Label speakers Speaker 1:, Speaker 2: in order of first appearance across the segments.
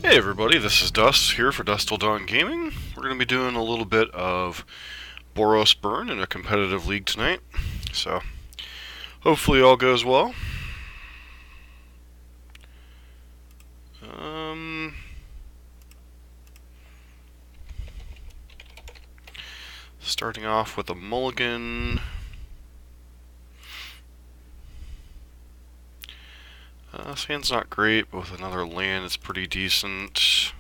Speaker 1: Hey everybody, this is Dust here for Dust Till Dawn Gaming. We're going to be doing a little bit of Boros Burn in a competitive league tonight, so hopefully all goes well. Starting off with a mulligan. This hand's not great, but with another land it's pretty decent.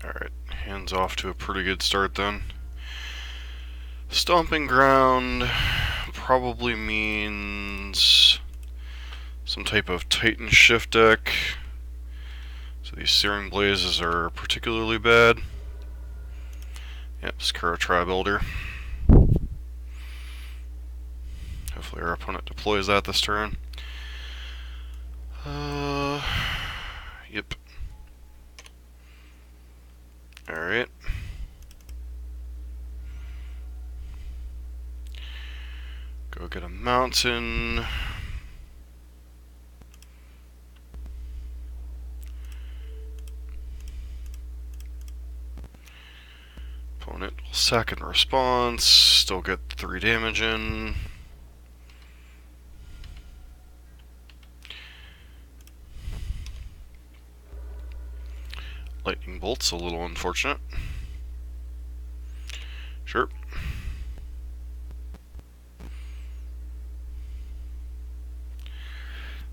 Speaker 1: Alright, hand's off to a pretty good start then. Stomping Ground probably means some type of Titan Shift deck. So these Searing Blazes are particularly bad. Yep, Skura Tri-Builder. Hopefully our opponent deploys that this turn. Yep. Alright. Go get a mountain. Opponent will sack in response, still get 3 damage in. Lightning Bolt's a little unfortunate. Sure.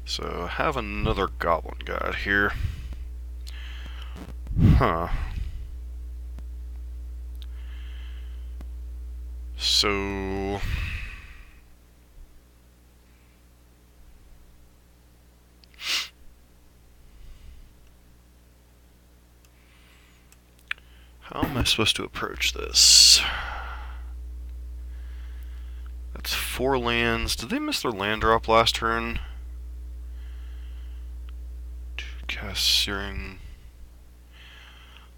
Speaker 1: So, have another Goblin God here. Huh. So... how am I supposed to approach this? That's 4 lands. Did they miss their land drop last turn? Cast Searing.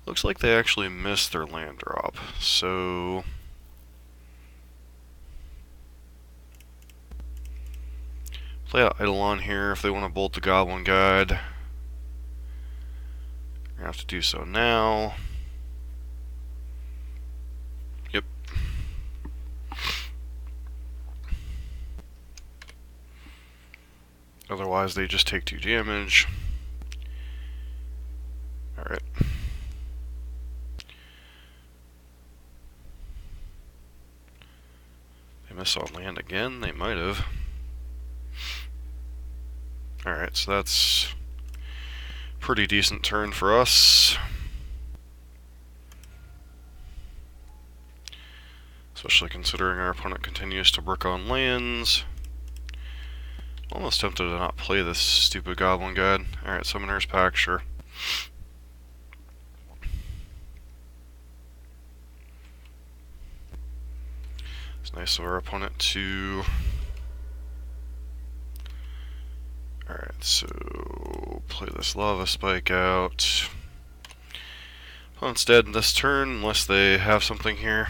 Speaker 1: Looks like they actually missed their land drop. So... play out Eidolon here if they want to bolt the Goblin God. They're gonna have to do so now. Yep. Otherwise they just take 2 damage. Alright. They miss on land again? They might have. Alright, so that's a pretty decent turn for us. Especially considering our opponent continues to brick on lands. Almost tempted to not play this stupid Goblin God. Alright, Summoner's Pact, sure. It's nice of our opponent to... alright, so play this Lava Spike out. Opponent's dead in this turn unless they have something here.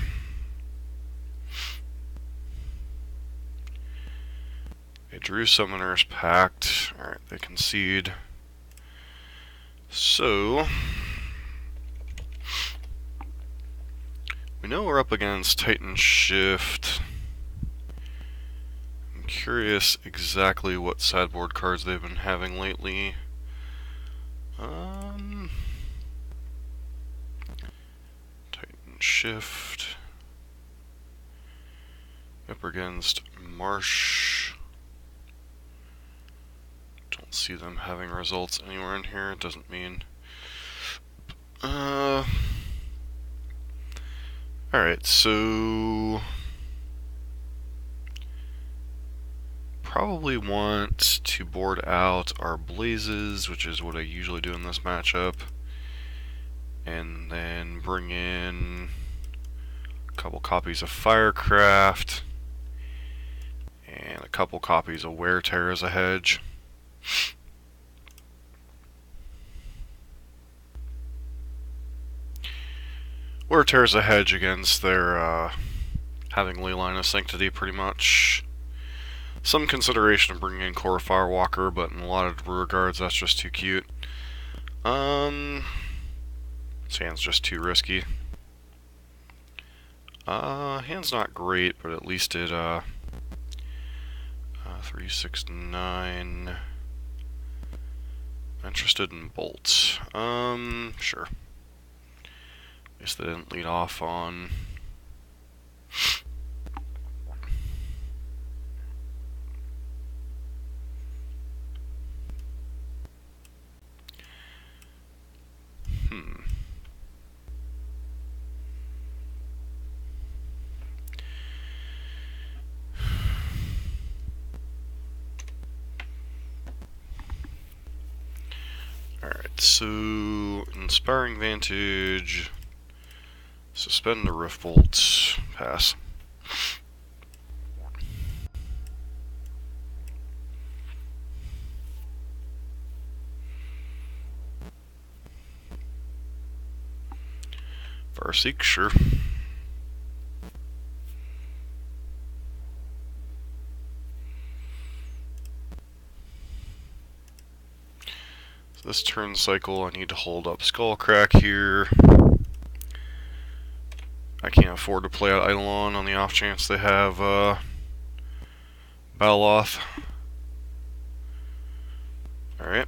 Speaker 1: They drew Summoner's Pact. Alright, they concede. So... we know we're up against Titan Shift. I'm curious exactly what sideboard cards they've been having lately. Titan Shift. Up against Marsh. Don't see them having results anywhere in here. It doesn't mean... alright, so... probably want to board out our Blazes, which is what I usually do in this matchup. And then bring in a couple copies of Firecraft. And a couple copies of Wear Tear as a hedge. Wear Tear as a hedge against their having Leyline of Sanctity pretty much. Some consideration of bringing in Core Firewalker, but in a lot of regards that's just too cute. This hand's just too risky. Hand's not great, but at least it 3, 6, 9. Interested in bolts. Sure. At least they didn't lead off on. Alright, so Inspiring Vantage, suspend the Rift Bolt, pass. Farseek, sure. This turn cycle, I need to hold up Skullcrack here. I can't afford to play out Eidolon on the off chance they have Baloth. Alright.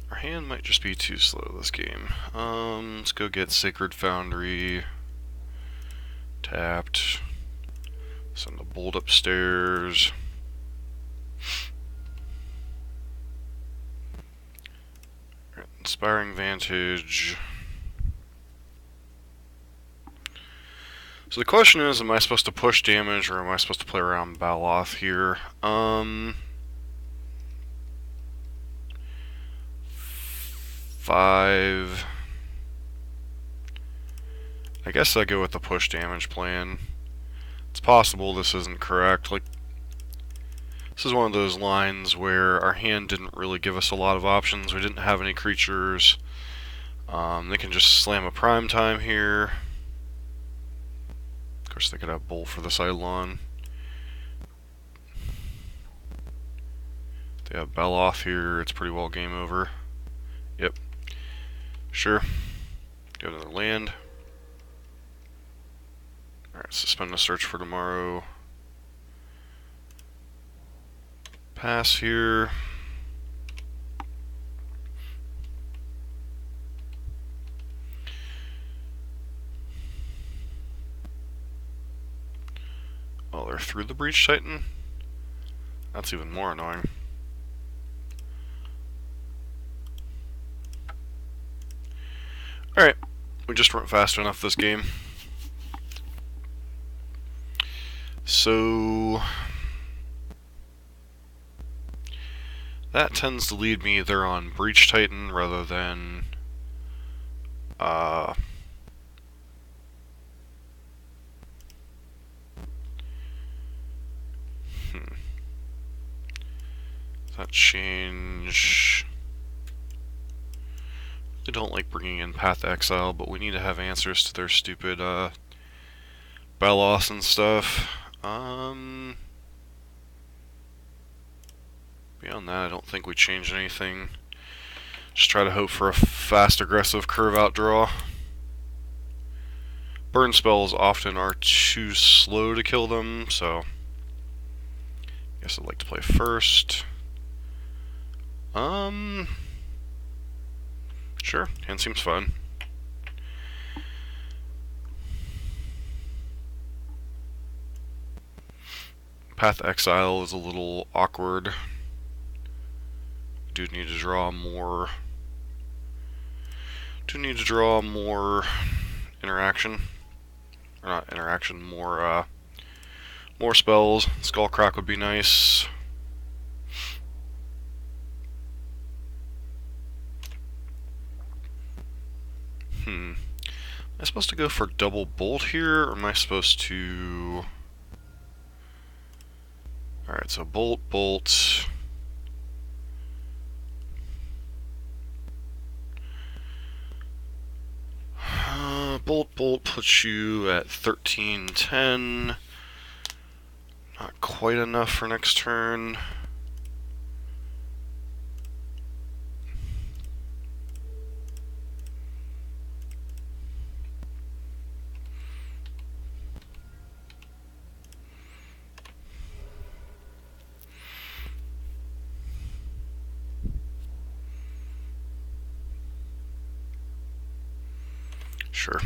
Speaker 1: Our hand might just be too slow this game. Let's go get Sacred Foundry. Tapped. Send the bolt upstairs. Inspiring Vantage. So the question is, am I supposed to push damage or am I supposed to play around Baloth here? 5. I guess I go with the push damage plan. It's possible this isn't correct. Like, this is one of those lines where our hand didn't really give us a lot of options. We didn't have any creatures. They can just slam a prime time here. Of course, they could have Bolt for this Eidolon. They have Baloth here. It's pretty well game over. Yep. Sure. Go to the land. Alright, suspend the search for tomorrow. Pass here. Oh, they're through the Breach Titan? That's even more annoying. Alright, we just weren't fast enough this game. So that tends to lead me either on Breach Titan rather than that change. I don't like bringing in Path Exile, but we need to have answers to their stupid Baloth and stuff. Beyond that, I don't think we changed anything. Just try to hope for a fast, aggressive curve out draw. Burn spells often are too slow to kill them, so I guess I'd like to play first. Sure, hand seems fun. Path Exile is a little awkward. Do need to draw more. Interaction. Or not interaction, more spells. Skullcrack would be nice. Am I supposed to go for double bolt here, or am I supposed to... Alright, so bolt, bolt. Bolt puts you at 13-10. Not quite enough for next turn. Sure.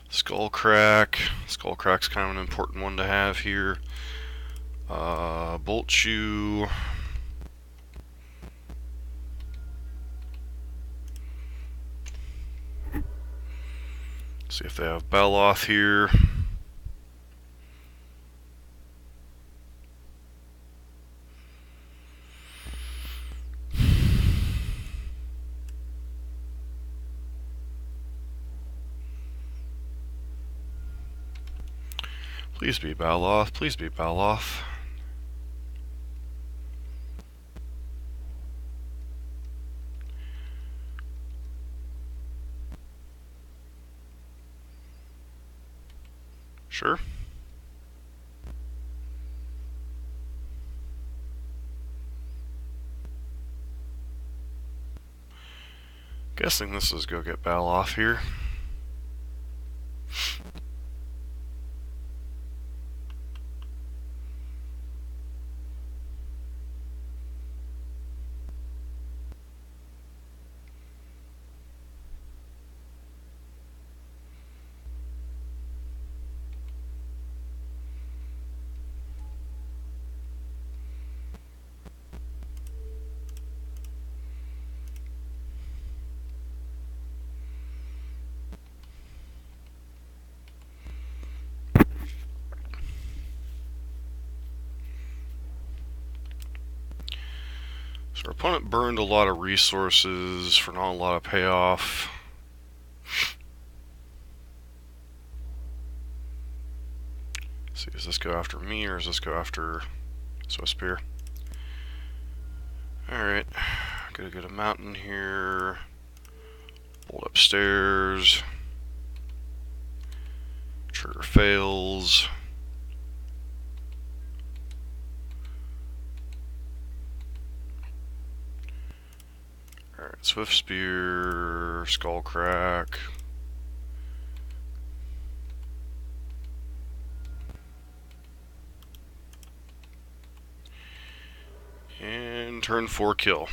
Speaker 1: Skullcrack. Skullcrack's kind of an important one to have here. Bolt Chew. See if they have Beloth here. Please be Beloth. Please be Beloth. Sure. Guessing this is go get Beloth here. So our opponent burned a lot of resources for not a lot of payoff. Let's see, does this go after me or does this go after Swiftspear? Alright, gotta get a mountain here. Bolt upstairs. Trigger fails. Alright, Swiftspear, Skullcrack. And turn 4 kill.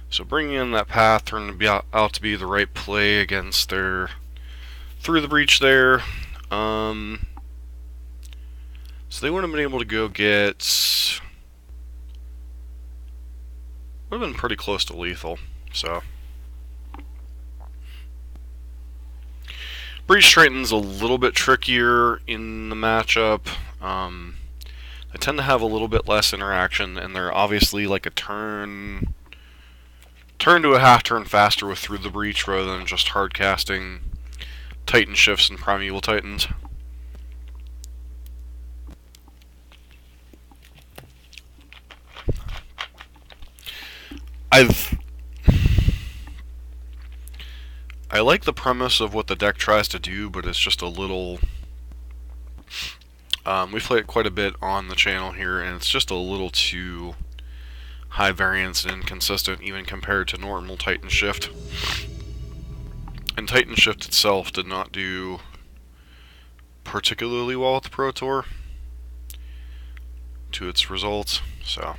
Speaker 1: So bringing in that path turned out to be the right play against their through the breach there. So they would have been able to go get. Would have been pretty close to lethal. So breach straightens a little bit trickier in the matchup. They tend to have a little bit less interaction, and they're obviously like a turn to a half turn faster with Through the Breach rather than just hard casting Titan Shifts and Primeval Titans. I like the premise of what the deck tries to do, but it's just a little. We've played it quite a bit on the channel here, and it's just a little too high variance and inconsistent, even compared to normal Titan Shift. And Titan Shift itself did not do particularly well at the Pro Tour to its results, so.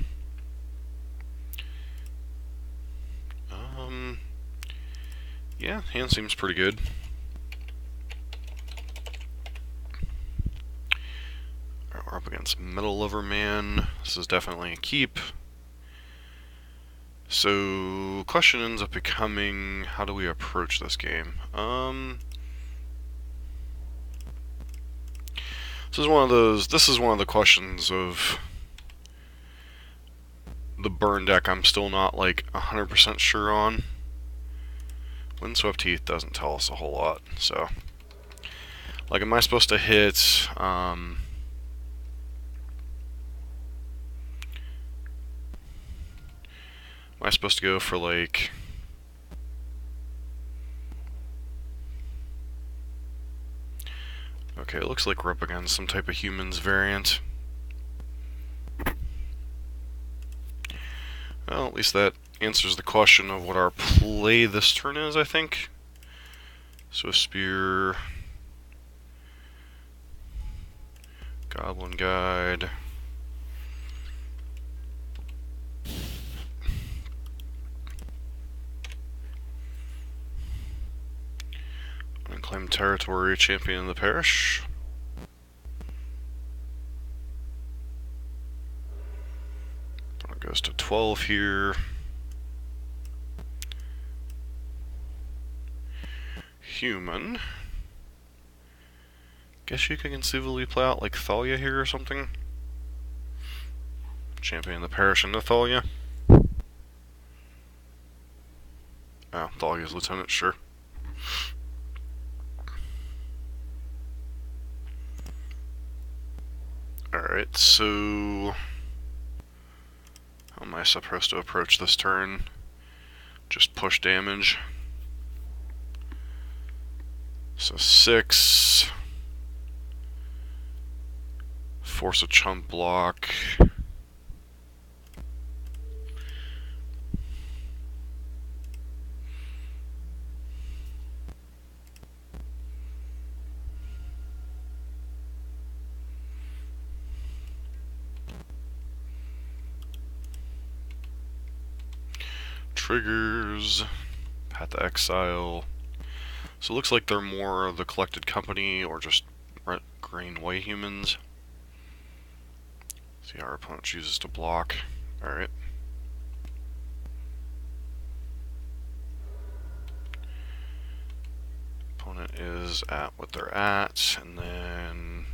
Speaker 1: Yeah, hand seems pretty good. We're up against Metal Lover Man. This is definitely a keep. So, question ends up becoming, how do we approach this game? This is one of the questions of the burn deck I'm still not like 100% sure on. Windswept Heath doesn't tell us a whole lot, so like, am I supposed to hit Am I supposed to go for like... Okay, it looks like we're up against some type of humans variant. Well, at least that answers the question of what our play this turn is, I think. So Spear, Goblin Guide, Unclaimed Territory, Champion of the Parish. It goes to 12 here. Human. Guess you could conceivably play out like Thalia here or something. Champion of the Parish into Thalia. Oh, Thalia's Lieutenant, sure. Alright, so... how am I supposed to approach this turn? Just push damage. So 6. Force a chump block. Triggers. Path to Exile. So it looks like they're more of the Collected Company or just green white humans. See how our opponent chooses to block. Alright. Opponent is at what they're at, and then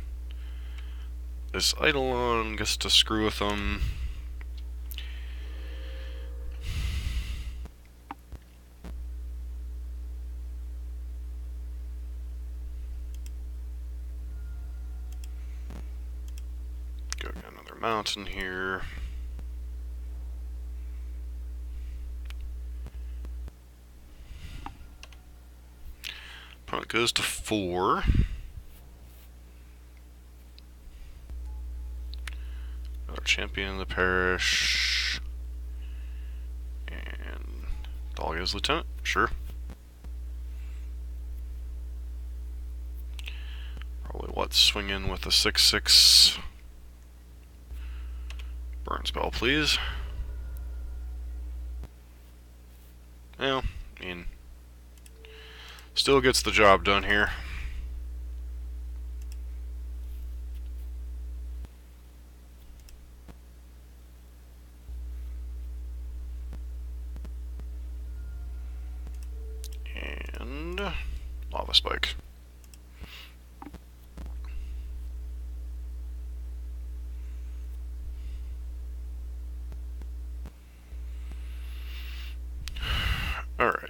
Speaker 1: this Eidolon gets to screw with them. Go get another mountain here. Opponent goes to 4. Another Champion of the Parish. And Thalia's Lieutenant, sure. Probably what, swing in with a 6/6. Burn spell, please. Well, I mean, still gets the job done here. And Lava Spike. Alright.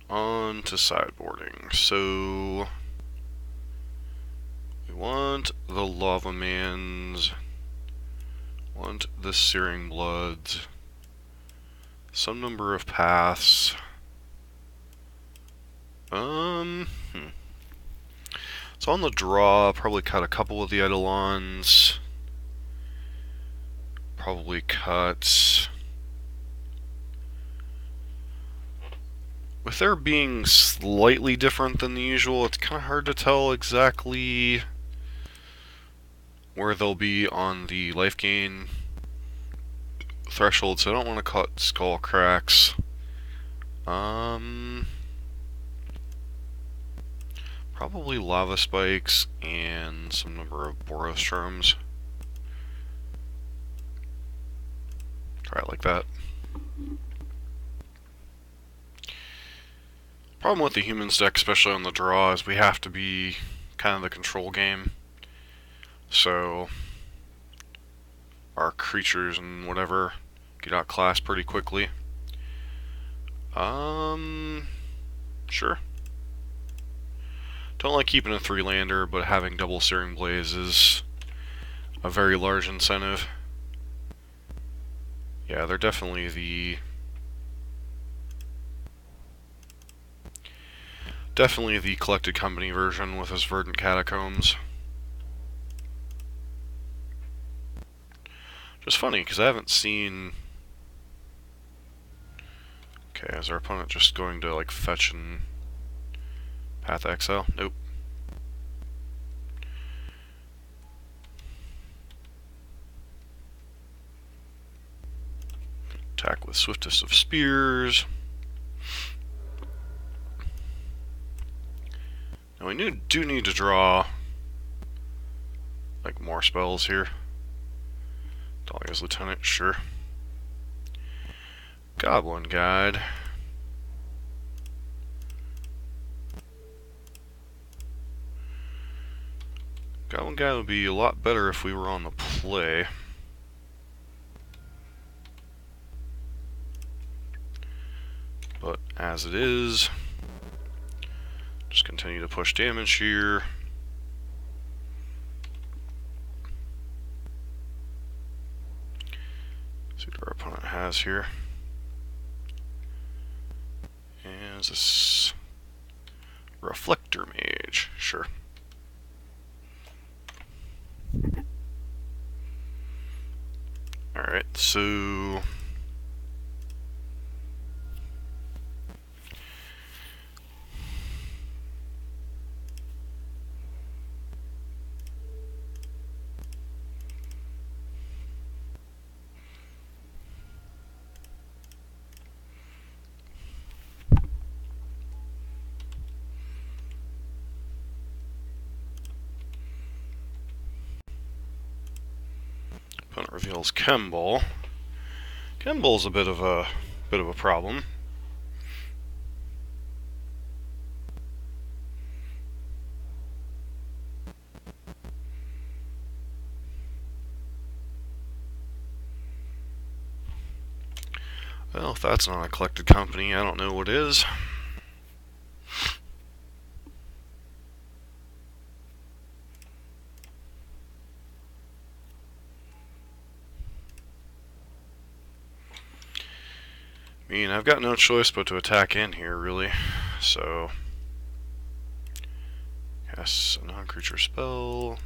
Speaker 1: On to sideboarding. So we want the Lava Mans, want the Searing Bloods, some number of paths. So on the draw, probably cut a couple of the Eidolons. Probably cut... With their being slightly different than the usual, it's kind of hard to tell exactly where they'll be on the life gain threshold, so I don't want to cut Skull Cracks. Probably Lava Spikes and some number of Boros Burns. Try it like that. Problem with the humans deck, especially on the draw, is we have to be kind of the control game. So our creatures and whatever get outclassed pretty quickly. Sure. Don't like keeping a 3-lander, but having double Searing Blaze is a very large incentive. Yeah, they're definitely the collected company version with his verdant catacombs. Just funny, because I haven't seen... Okay, is our opponent just going to, like, fetch and Path Exile? Nope. Attack with Swiftest of Spears. Now we do need to draw, like, more spells here. Dahlia's Lieutenant, sure. Goblin Guide. Goblin Guide would be a lot better if we were on the play. But as it is, just continue to push damage here. See what our opponent has here. And is this Reflector Mage? Sure. Alright, so opponent reveals Chemball. Chemball's a bit of a problem. Well, if that's not a collected company, I don't know what is. I mean, I've got no choice but to attack in here, really. So, cast a non-creature spell.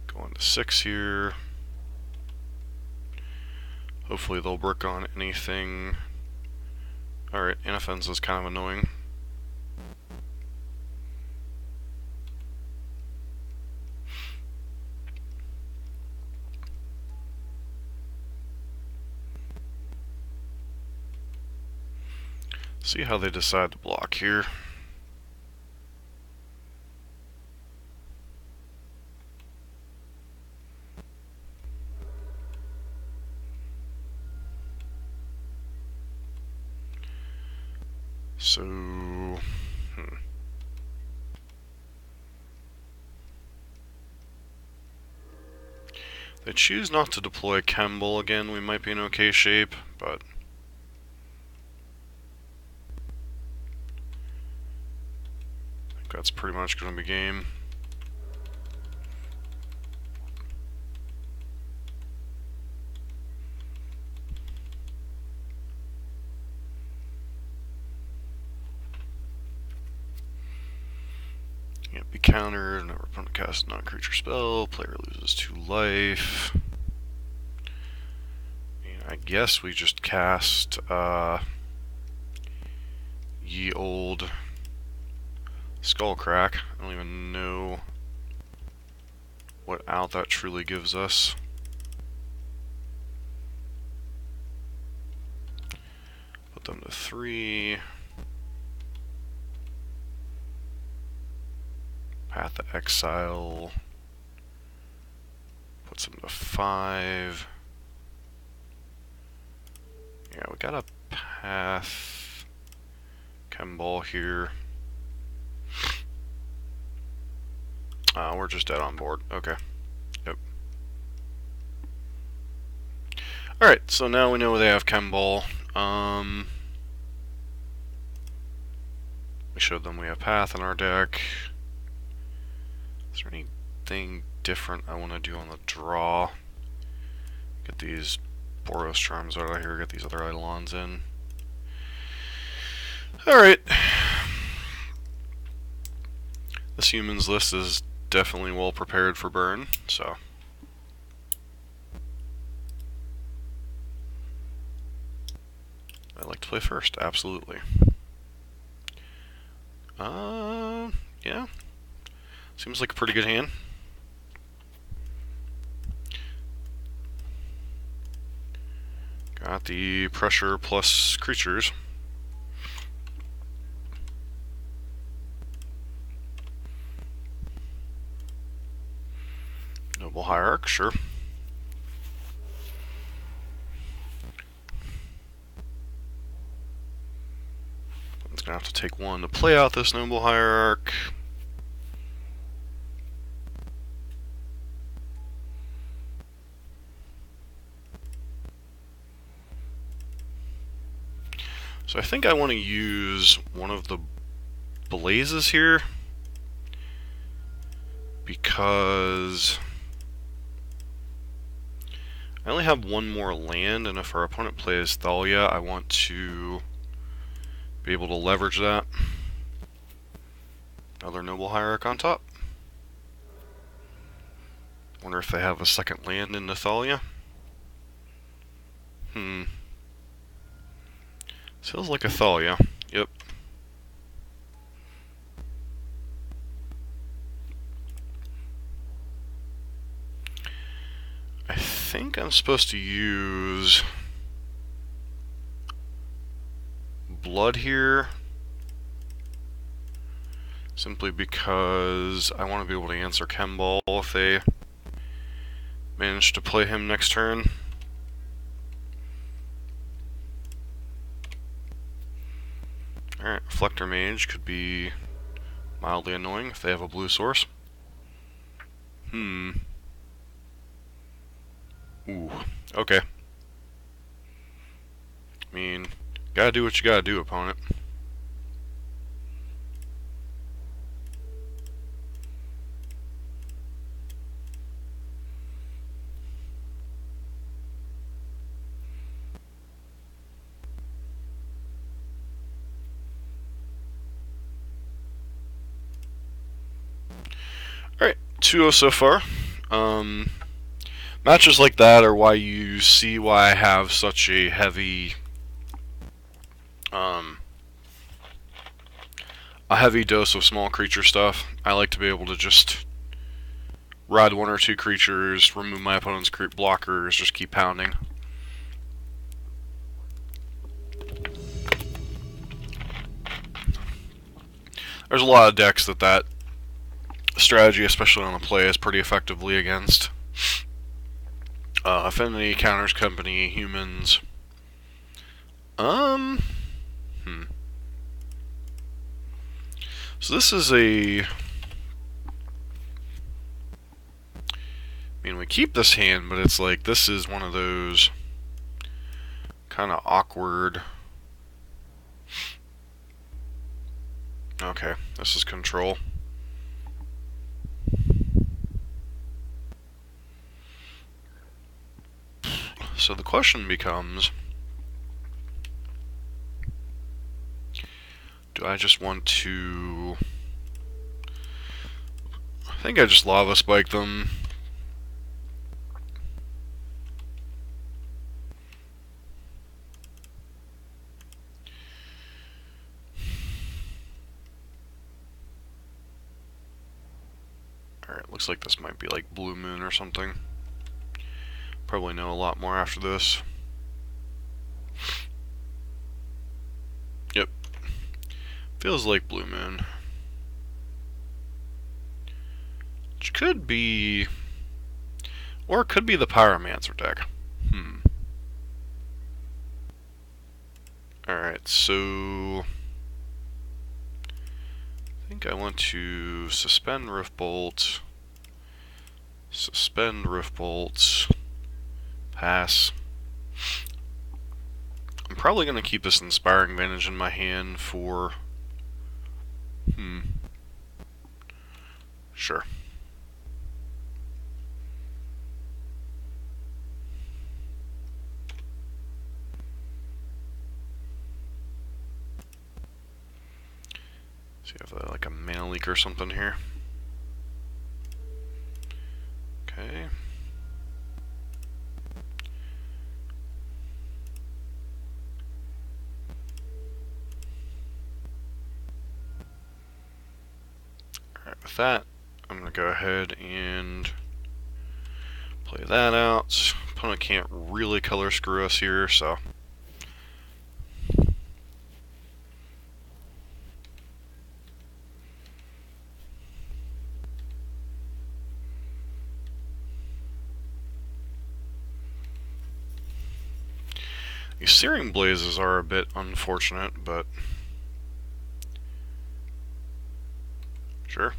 Speaker 1: Go on to 6 here. Hopefully they'll brick on anything. Alright, Inoffense is kind of annoying. See how they decide to block here. So, They choose not to deploy Chemball again, we might be in okay shape, but I think that's pretty much going to be game. Can't be countered, never opponent casts a non-creature spell, player loses 2 life. And I guess we just cast Ye Old Skullcrack. I don't even know what out that truly gives us. Put them to 3. Path of Exile. Puts them to 5. Yeah, we got a Path Chemball here. We're just dead on board. Okay. Yep. Alright, so now we know they have Chemball. We showed them we have Path in our deck. Is there anything different I want to do on the draw. Get these Boros charms out of here, get these other Eidolons in. Alright. This humans list is definitely well prepared for burn, so. I like to play first, absolutely. Yeah. Seems like a pretty good hand. Got the pressure plus creatures. Noble Hierarch, sure. It's gonna have to take one to play out this Noble Hierarch. So I think I want to use one of the blazes here, because I only have one more land, and if our opponent plays Thalia, I want to be able to leverage that. Another Noble Hierarch on top. Wonder if they have a second land in Thalia. Feels like a Thalia. Yep. I think I'm supposed to use blood here, simply because I want to be able to answer Chemball if they manage to play him next turn. Alright, Reflector Mage could be mildly annoying if they have a blue source. Ooh, okay. I mean, gotta do what you gotta do, opponent. Alright, 2-0 so far. Matches like that are why you see why I have such a heavy dose of small creature stuff. I like to be able to just ride one or two creatures, remove my opponent's blockers, just keep pounding. There's a lot of decks that strategy, especially on the play, is pretty effectively against. Affinity, Counters, Company, Humans. So this is a... I mean, we keep this hand, but it's like, this is one of those kind of awkward... Okay, this is Control. So the question becomes, do I just want to... I think I just Lava Spike them. Alright, looks like this might be like Blue Moon or something. Probably know a lot more after this. Yep. Feels like Blue Moon. Which could be... Or it could be the Pyromancer deck. Alright, so... I think I want to suspend Riftbolt. Suspend Riftbolt. Pass. I'm probably going to keep this Inspiring Vantage in my hand for... Sure. So you have like a mana leak or something here. Okay. Alright, with that, I'm going to go ahead and play that out. Opponent can't really color screw us here, so. These Searing Blazes are a bit unfortunate, but sure.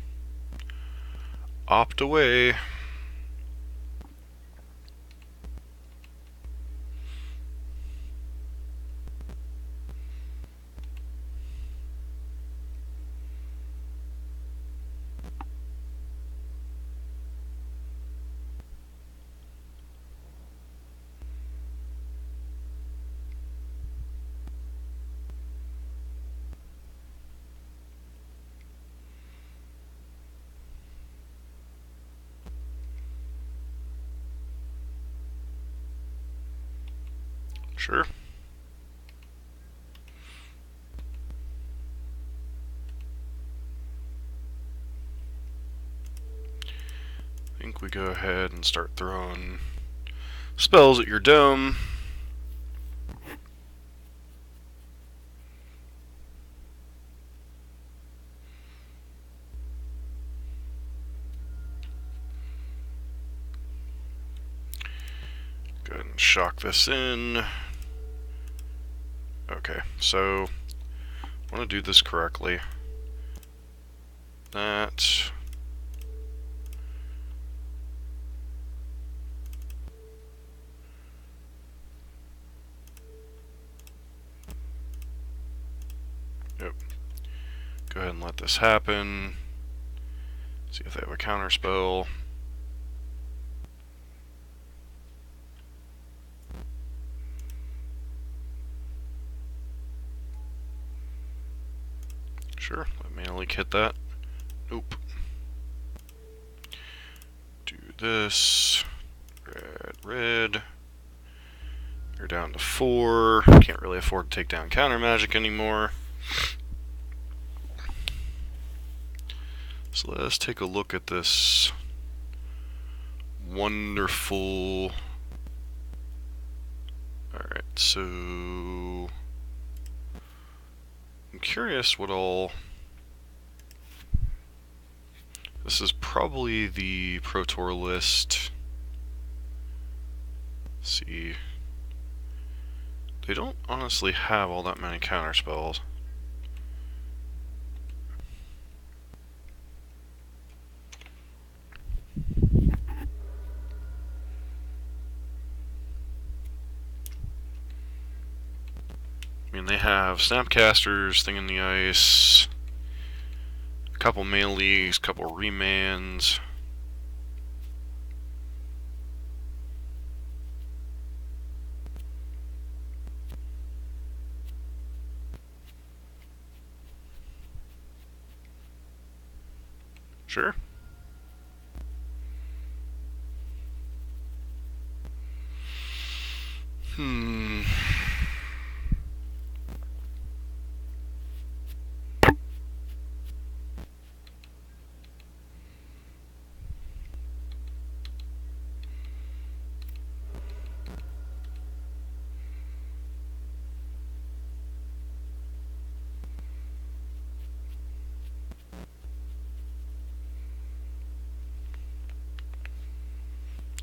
Speaker 1: Opt away. Sure. I think we go ahead and start throwing spells at your dome. Go ahead and shock this in. Okay, so I want to do this correctly. That. Yep. Go ahead and let this happen. See if they have a counter spell. Sure, let Mana Leak hit that. Nope. Do this. Red, red. You're down to 4. Can't really afford to take down counter magic anymore. So let's take a look at this wonderful. Alright, so I'm curious what all. This is probably the Pro Tour list. Let's see. They don't honestly have all that many counter spells. I mean, they have Snapcasters, Thing in the Ice, a couple Mana Leagues, a couple Remands. Sure.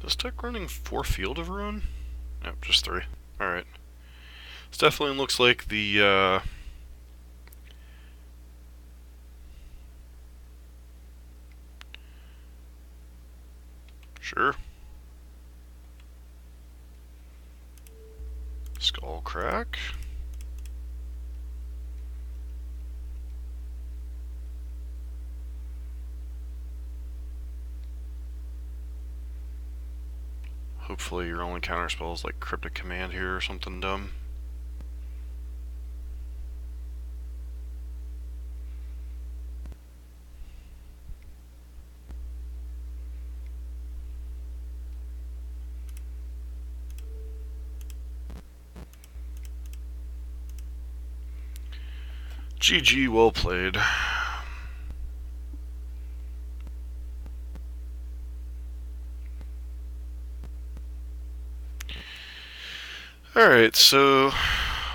Speaker 1: Does Tech running 4 Field of Ruin? Nope, just 3. Alright. This definitely looks like the, Sure. Skull Crack. Hopefully your only counterspell is like Cryptic Command here or something dumb. GG, well played. Alright, so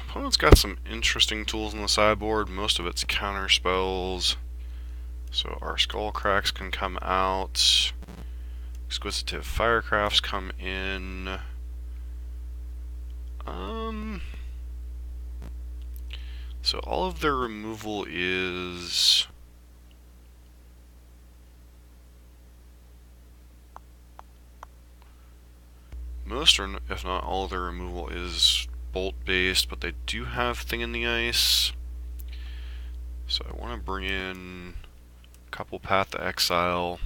Speaker 1: opponent's got some interesting tools on the sideboard. Most of it's counter spells. So our Skullcracks can come out. Exquisitive Firecrafts come in. So all of their removal is... most, or if not all of their removal is bolt-based, but they do have Thing in the Ice. So I want to bring in a couple Path to Exile.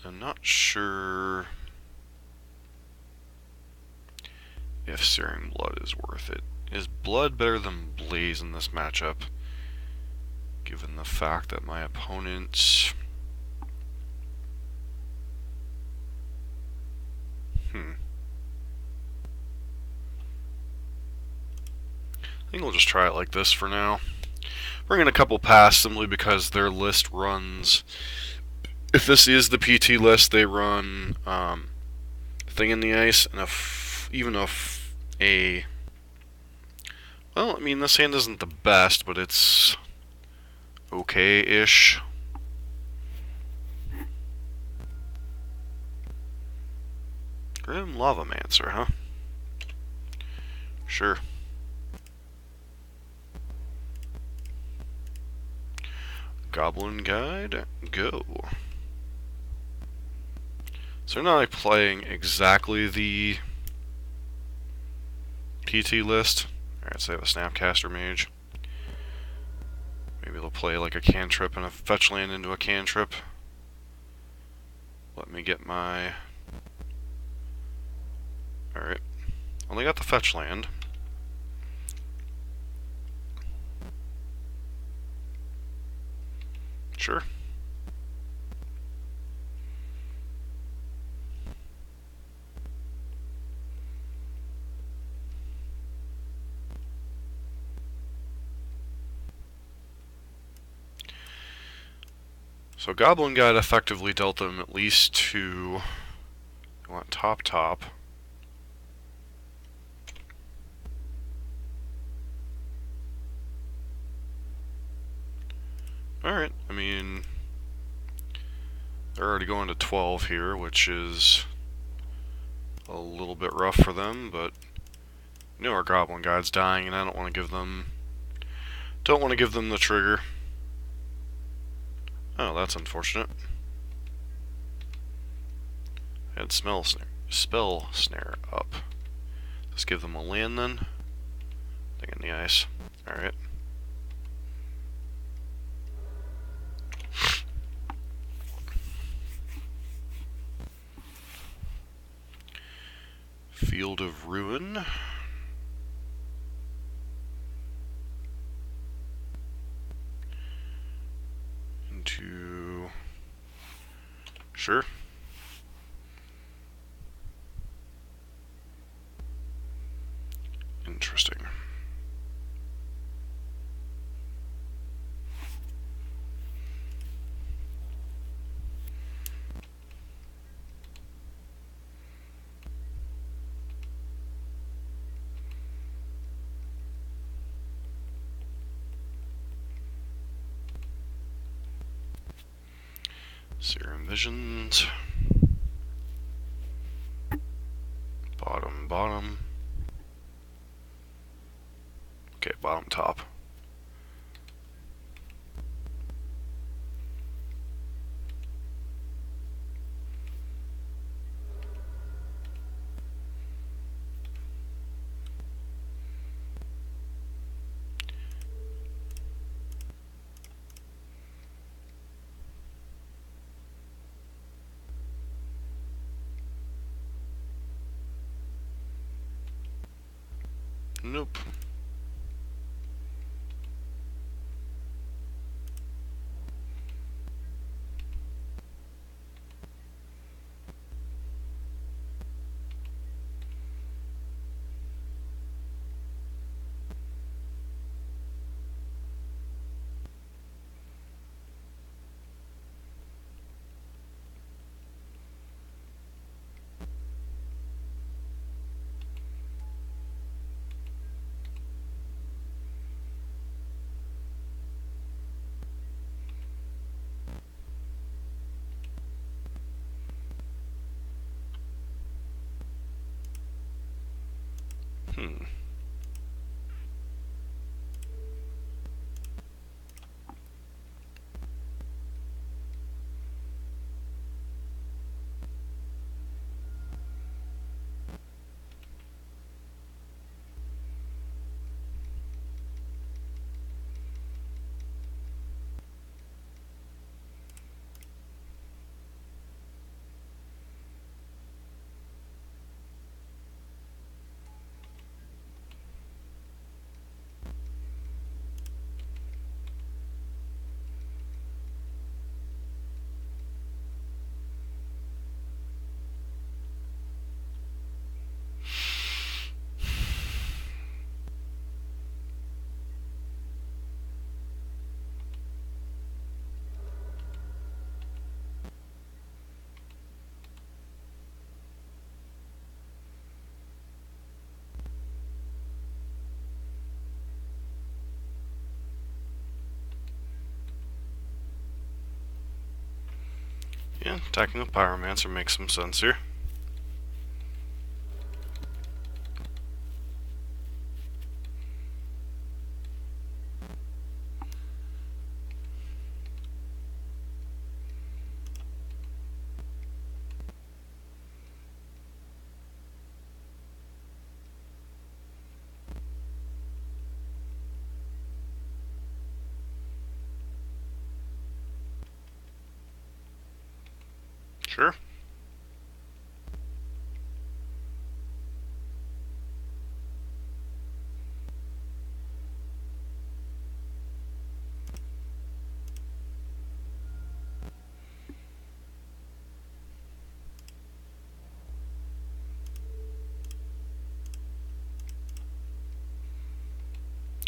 Speaker 1: I'm not sure if Searing Blood is worth it. Is Blood better than Blaze in this matchup? Given the fact that my opponent... I think we'll just try it like this for now. Bring in a couple Paths simply because their list runs... if this is the PT list, they run Thing in the Ice, and even if a... well, I mean, this hand isn't the best, but it's okay-ish. Grim Lavamancer, huh? Sure. Goblin Guide, go. So they're not like playing exactly the PT list. Alright, so they have a Snapcaster Mage. Maybe they'll play like a cantrip and a fetch land into a cantrip. Let me get my... alright. Only got the fetch land. Sure. So Goblin Guide effectively dealt them at least two... I want top. Alright, I mean... they're already going to 12 here, which is a little bit rough for them, but... you know our Goblin Guide's dying, and I don't want to give them... the trigger. Oh, that's unfortunate. I had Spell Snare up. Let's give them a land then. Thing in the Ice. Alright. Field of Ruin. Into... sure. Interesting. Serum Visions. Bottom. Okay, bottom top. Nope. Yeah, attacking the Pyromancer makes some sense here. Sure.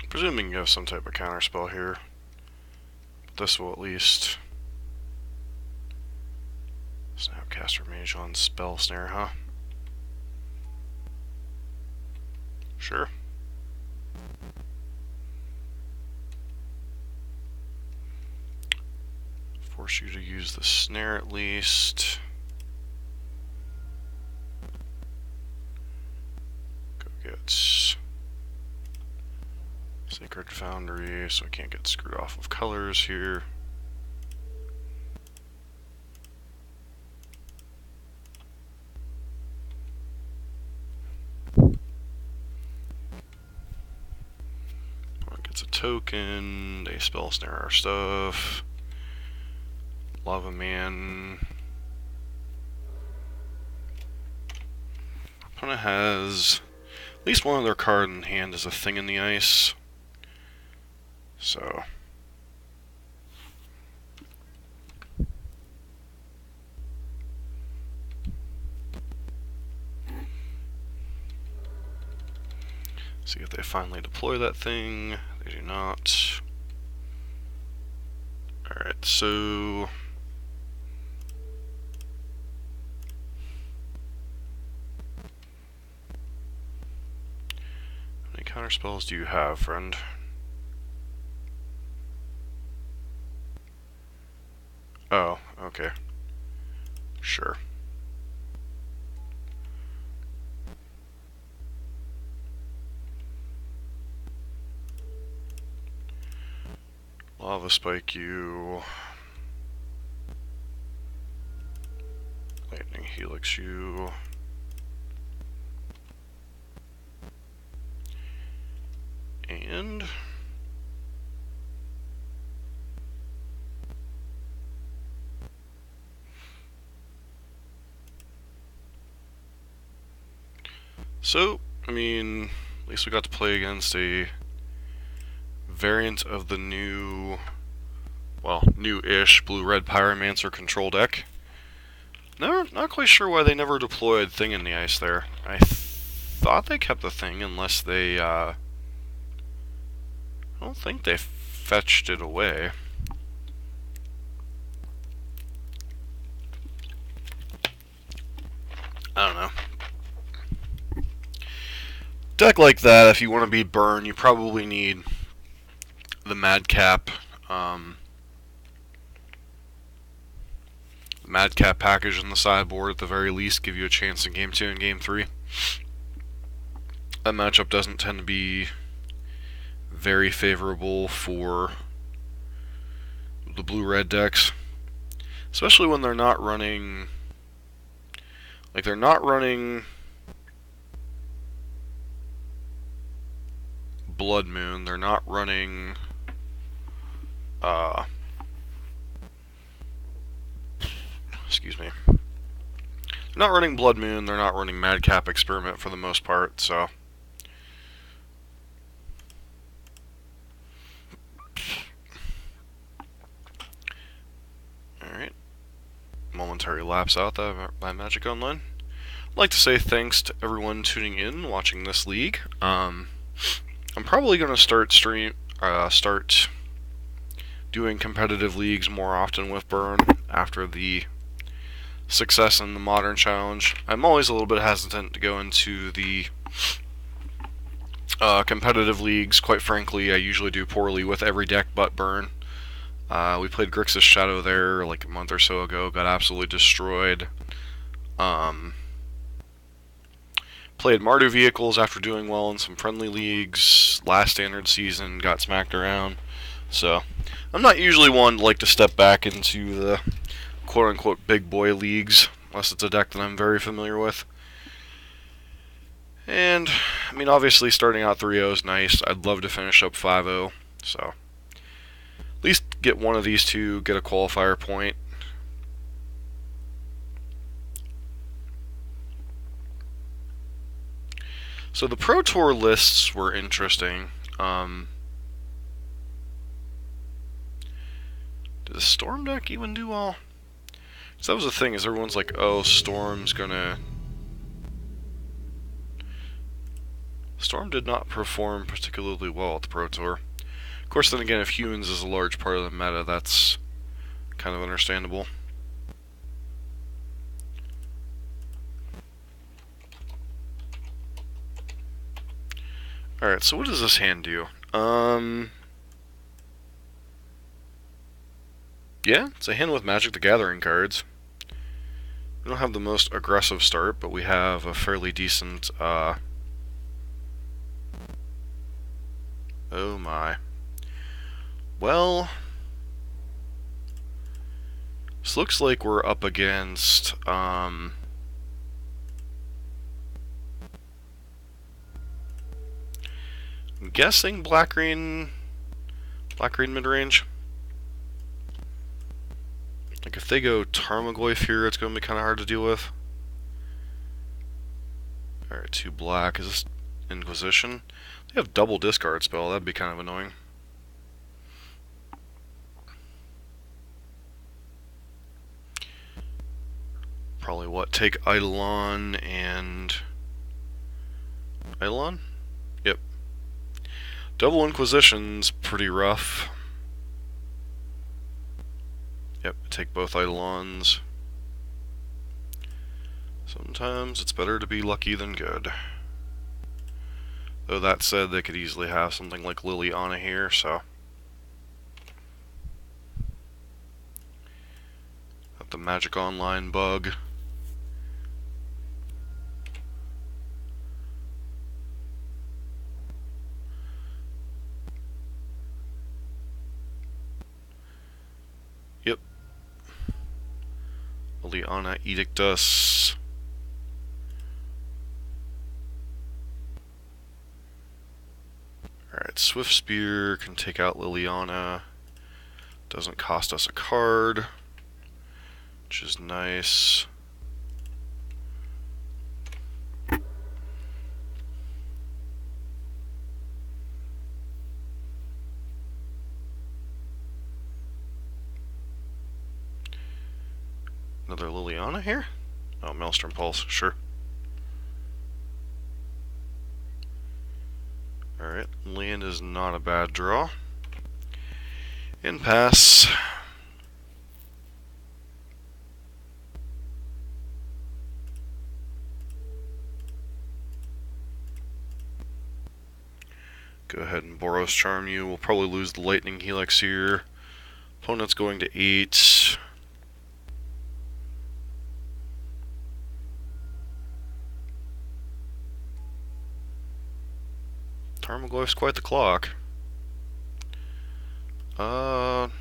Speaker 1: Presuming you have some type of counterspell here. This will at least... Snapcaster Mage on Spell Snare, huh? Sure. Force you to use the snare at least. Go get Sacred Foundry, so I can't get screwed off of colors here. Gets a token, they spell snare our stuff. Lava Man. Opponent has at least one other card in hand as a thing in the ice. So. See if they finally deploy that thing. They do not. Alright, so... how many counterspells do you have, friend? Oh, okay. Sure. Lava Spike you. Lightning Helix you. And... so, I mean, at least we got to play against a variant of the new, well, new-ish blue-red Pyromancer control deck. Not quite sure why they never deployed Thing in the Ice there. I thought they kept the Thing unless they, I don't think they fetched it away. I don't know. Deck like that, if you want to beat Burn, you probably need the Madcap, Madcap package in the sideboard at the very least, give you a chance in Game 2 and Game 3. that matchup doesn't tend to be very favorable for the blue-red decks, especially when they're not running, like they're not running Blood Moon, they're not running excuse me. They're not running Blood Moon, they're not running Madcap Experiment for the most part, so alright. Momentary lapse out by Magic Online. I'd like to say thanks to everyone tuning in, watching this league. I'm probably going to start doing competitive leagues more often with Burn after the success in the Modern Challenge. I'm always a little bit hesitant to go into the competitive leagues. Quite frankly, I usually do poorly with every deck but Burn. We played Grixis Shadow there like a month or so ago, got absolutely destroyed. Played Mardu Vehicles after doing well in some friendly leagues. Last standard season, got smacked around. So, I'm not usually one to like to step back into the quote-unquote big boy leagues, unless it's a deck that I'm very familiar with. And, I mean, obviously starting out 3-0 is nice. I'd love to finish up 5-0, so at least get one of these two, get a qualifier point. So the Pro Tour lists were interesting. Did the Storm deck even do well? So that was the thing, is everyone's like, oh, Storm did not perform particularly well at the Pro Tour. Of course, then again, if humans is a large part of the meta, that's kind of understandable. Alright, so what does this hand do? Yeah, it's a hand with Magic the Gathering cards. We don't have the most aggressive start, but we have a fairly decent, oh my. Well, this looks like we're up against, I'm guessing black-green mid-range. Like, if they go Tarmogoyf here, it's going to be kind of hard to deal with. Alright, 2 black. Is this Inquisition? They have double discard spell. That'd be kind of annoying. Probably what? Take Eidolon and... Eidolon? Yep. Double Inquisition's pretty rough. Yep, take both Eidolons. Sometimes it's better to be lucky than good. Though that said, they could easily have something like Liliana here, so... Got the Magic Online bug. Yep. Liliana Edictus. Alright, Swift Spear can take out Liliana. Doesn't cost us a card, which is nice. Another Liliana here? Oh, Maelstrom Pulse, sure. Alright, land is not a bad draw. And pass. Go ahead and Boros Charm you. We'll probably lose the Lightning Helix here. Opponent's going to 8. Tarmogoyf's quite the clock. What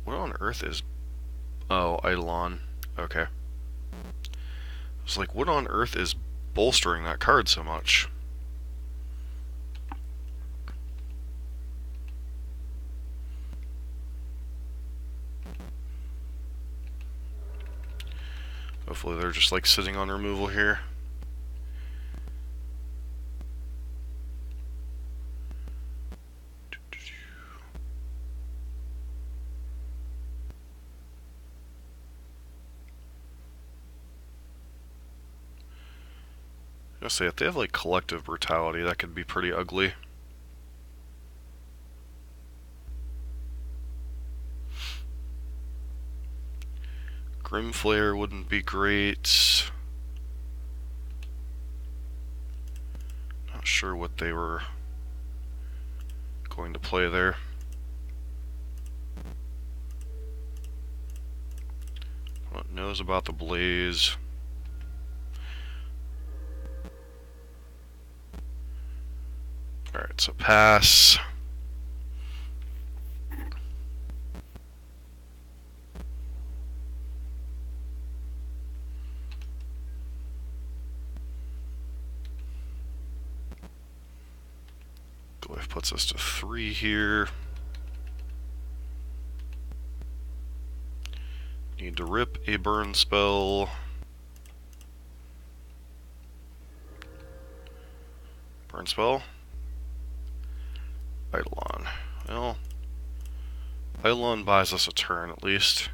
Speaker 1: on earth is... Oh, Eidolon. Okay. I was like, what on earth is bolstering that card so much? Hopefully they're just like sitting on removal here. I say, if they have like collective brutality, that could be pretty ugly. Grimflayer wouldn't be great. Not sure what they were going to play there. What knows about the Blaze? Alright, so pass. Glyph puts us to 3 here. Need to rip a burn spell. Burn spell. Eidolon. Well, Eidolon buys us a turn at least.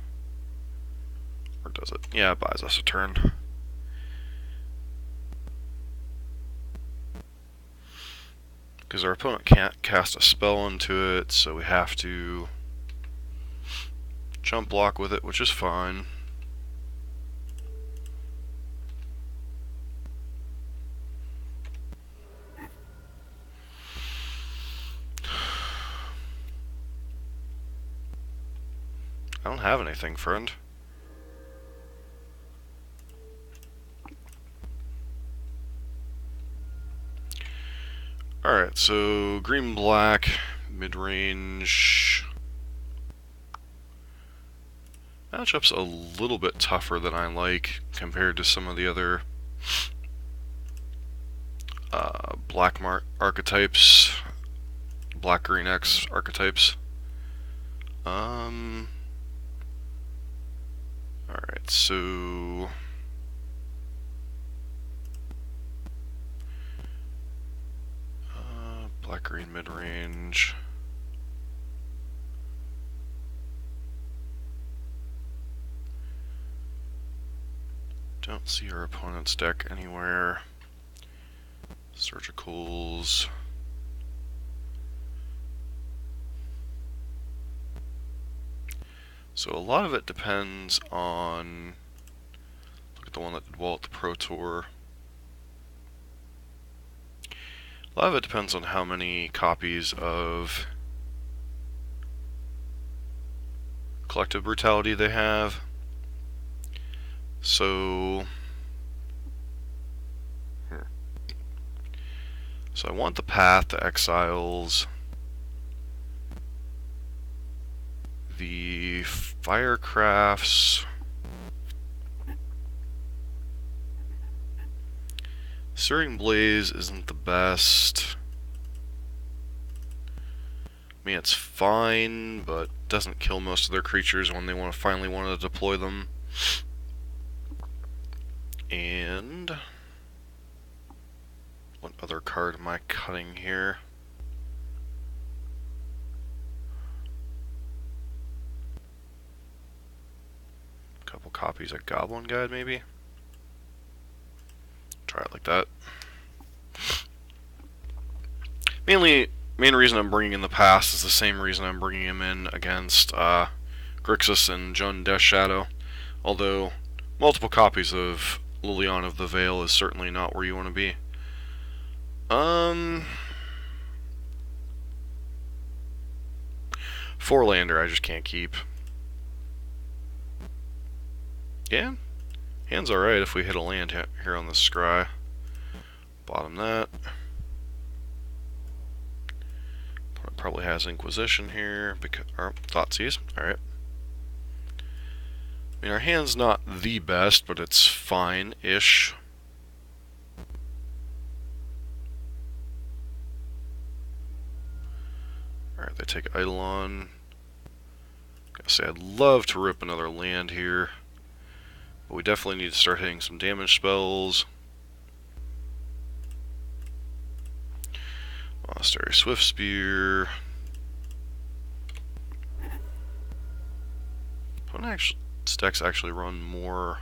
Speaker 1: Or does it? Yeah, it buys us a turn. Because our opponent can't cast a spell into it, so we have to jump block with it, which is fine. I don't have anything, friend. Alright, so green-black, mid-range. Matchup's a little bit tougher than I like compared to some of the other black archetypes, black-green X archetypes. Alright, so black-green mid-range. Don't see our opponent's deck anywhere. Surgicals. So a lot of it depends on... Look at the one that did well at the Pro Tour. A lot of it depends on how many copies of collective brutality they have. So I want the path to exiles, the firecrafts, Searing Blaze isn't the best. I mean, it's fine, but doesn't kill most of their creatures when they finally want to deploy them. And what other card am I cutting here? A couple copies of Goblin Guide, maybe? Try it like that. Main reason I'm bringing in the past is the same reason I'm bringing him in against Grixis and Jund Death Shadow. Although multiple copies of Liliana of the Veil is certainly not where you want to be. Four-lander I just can't keep. Yeah, hand's alright if we hit a land here on the scry. bottom that. Opponent probably has Inquisition here, because, or Thoughtseize. Alright. I mean, our hand's not the best, but it's fine-ish. Alright, they take Eidolon. Gotta say, I'd love to rip another land here, but we definitely need to start hitting some damage spells. Monastery Swift Spear. Stacks actually run more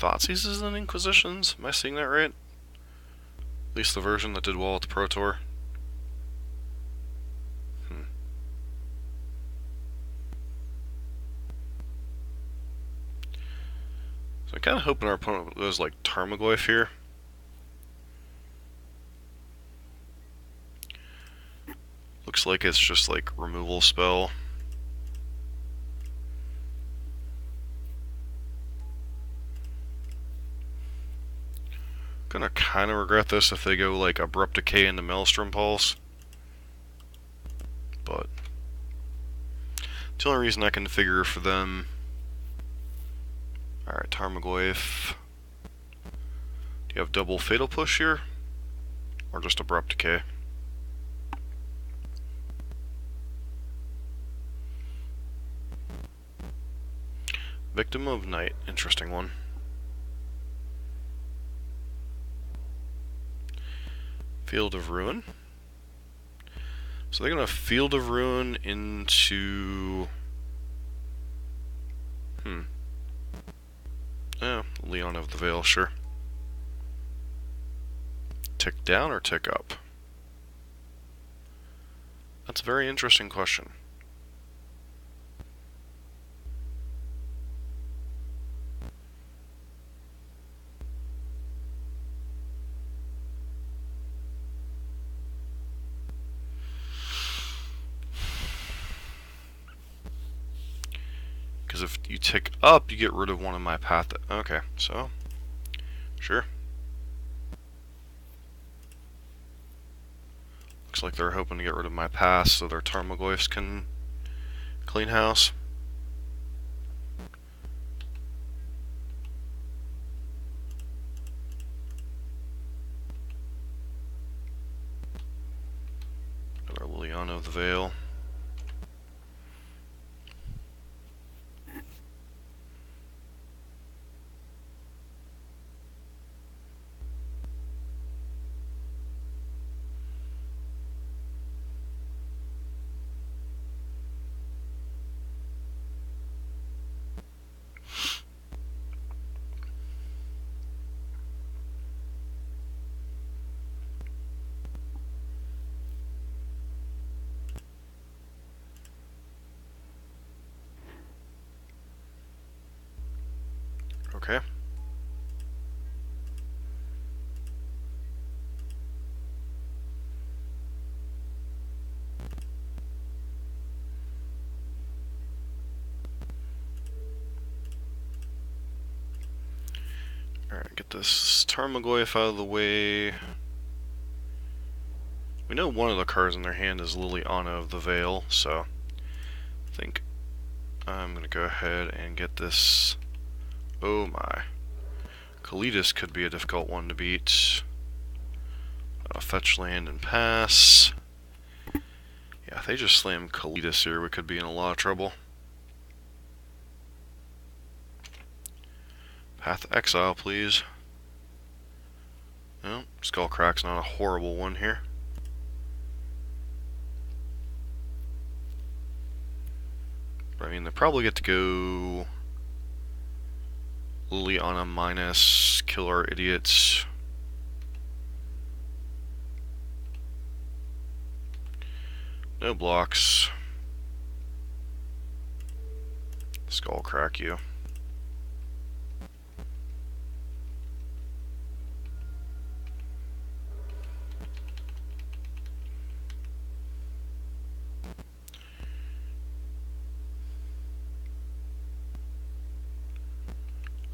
Speaker 1: Thoughtseizes than Inquisitions. Am I seeing that right? At least the version that did well at the Pro Tour. So I'm kind of hoping our opponent goes like Tarmogoyf here. Looks like it's just like removal spell. Gonna kind of regret this if they go like Abrupt Decay into Maelstrom Pulse, but it's the only reason I can figure for them. Alright, Tarmogoyf. Do you have double Fatal Push here? Or just Abrupt Decay? Victim of Night, interesting one. Field of Ruin. So they're gonna Field of Ruin into... Oh, Leon of the Veil, sure. Tick down or tick up? That's a very interesting question. Because if you tick up, you get rid of one of my path. Okay, so sure. Looks like they're hoping to get rid of my pass so their Tarmogoyfs can clean house. Got our Liliana of the Veil. Okay. Alright, get this Tarmogoyf out of the way. We know one of the cards in their hand is Liliana of the Veil, so I think I'm going to go ahead and get this. Oh my. Kalitas could be a difficult one to beat. Fetch land and pass. Yeah, if they just slam Kalitas here, we could be in a lot of trouble. Path Exile, please. No, Skullcrack's not a horrible one here. But I mean, they probably get to go Liliana minus kill our idiots. No blocks. Skullcrack you.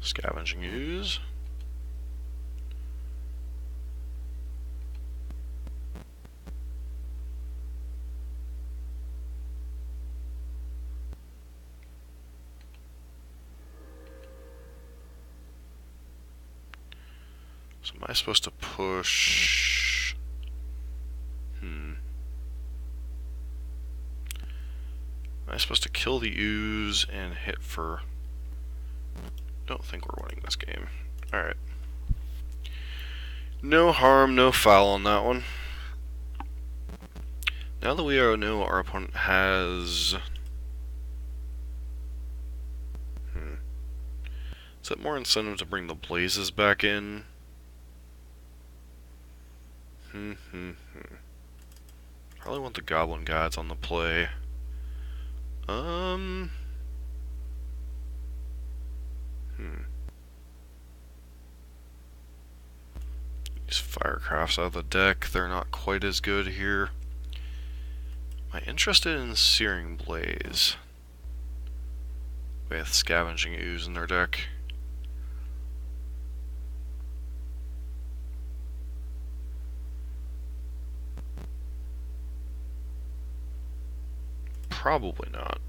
Speaker 1: Scavenging Ooze. So am I supposed to push? Am I supposed to kill the ooze and hit for... Don't think we're winning this game. Alright. No harm, no foul on that one. Now that we know our opponent has... Is that more incentive to bring the blazes back in? Probably want the goblin gods on the play. These firecrafts out of the deck, they're not quite as good here. Am I interested in Searing Blaze with Scavenging Ooze in their deck? Probably not.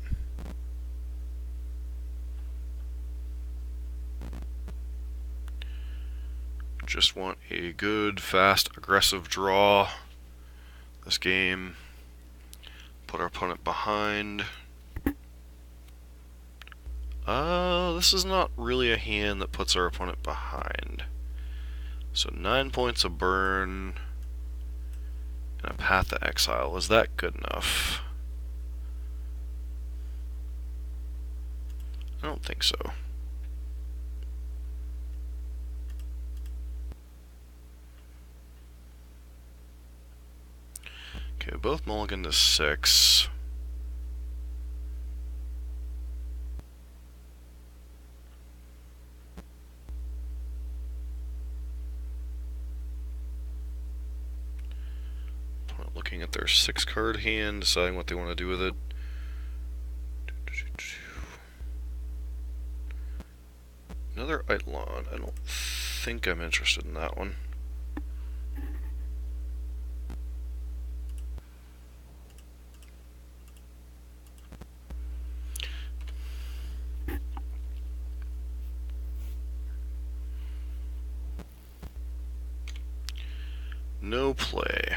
Speaker 1: Just want a good, fast, aggressive draw this game. Put our opponent behind. This is not really a hand that puts our opponent behind. So 9 points of burn and a Path to Exile. Is that good enough? I don't think so. Okay, both mulligan to 6. Looking at their 6-card hand, deciding what they want to do with it. Another Eidolon. I don't think I'm interested in that one. No play.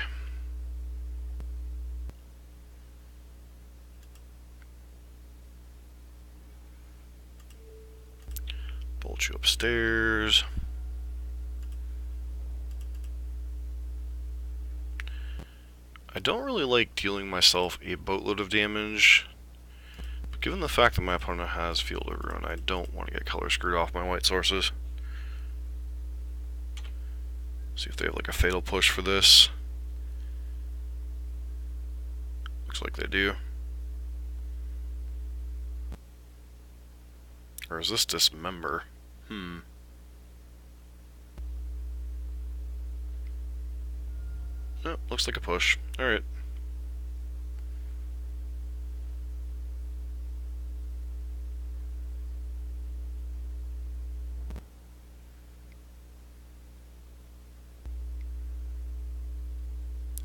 Speaker 1: Bolt you upstairs. I don't really like dealing myself a boatload of damage, but given the fact that my opponent has Field of Ruin, I don't want to get color screwed off my white sources. See if they have like a fatal push for this. Looks like they do. Or is this Dismember? No, looks like a push. Alright.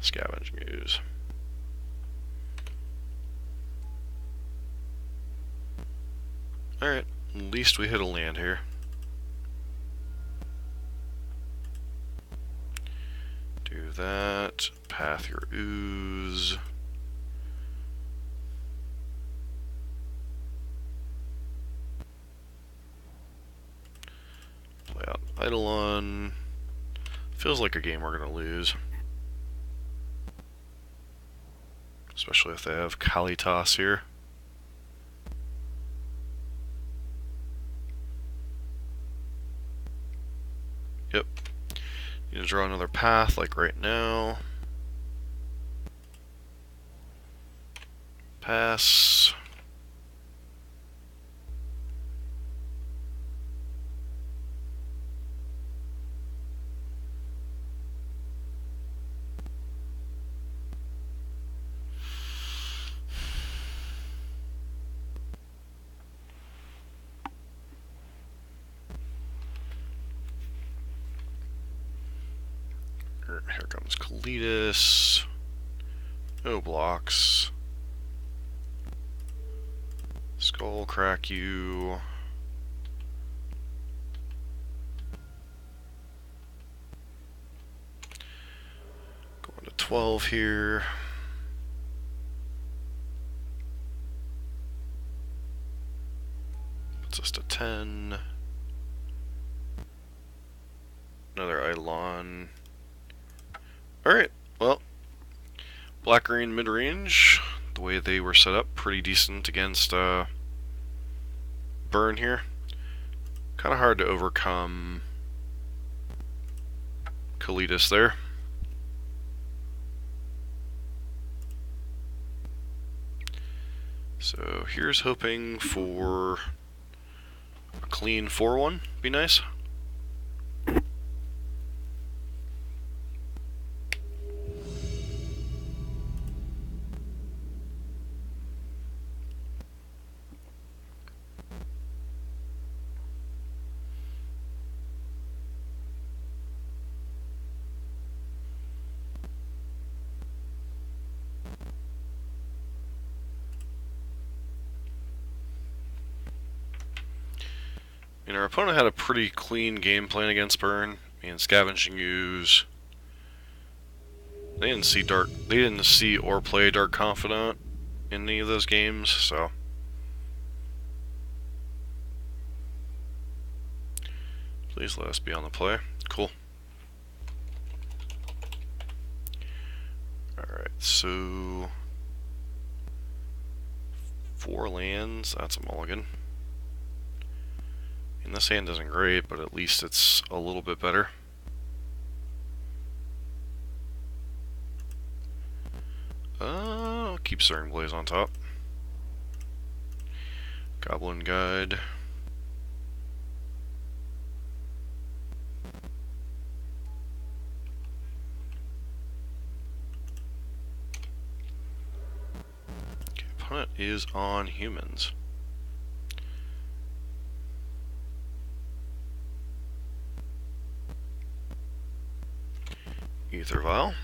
Speaker 1: Scavenging Ooze. Alright, at least we hit a land here. Do that. Path your ooze. Play out Eidolon. Feels like a game we're gonna lose. Especially if they have Kalitas here. Yep. Need to draw another path, like right now. Pass. Here comes Kalitas. No blocks. Skull crack you. 12 here. Puts us to 10. Another Eidolon. Alright, well, black-green mid-range, the way they were set up, pretty decent against Burn here. Kind of hard to overcome Kalitas there. So here's hoping for a clean 4-1, be nice. And our opponent had a pretty clean game plan against Burn. And Scavenging Ooze. They didn't see or play Dark Confidant in any of those games, so please let us be on the play. Cool. Alright, so 4 lands, that's a mulligan. And this hand isn't great, but at least it's a little bit better. I'll keep Searing Blaze on top. Goblin Guide. Okay, opponent is on humans. Ether Vial.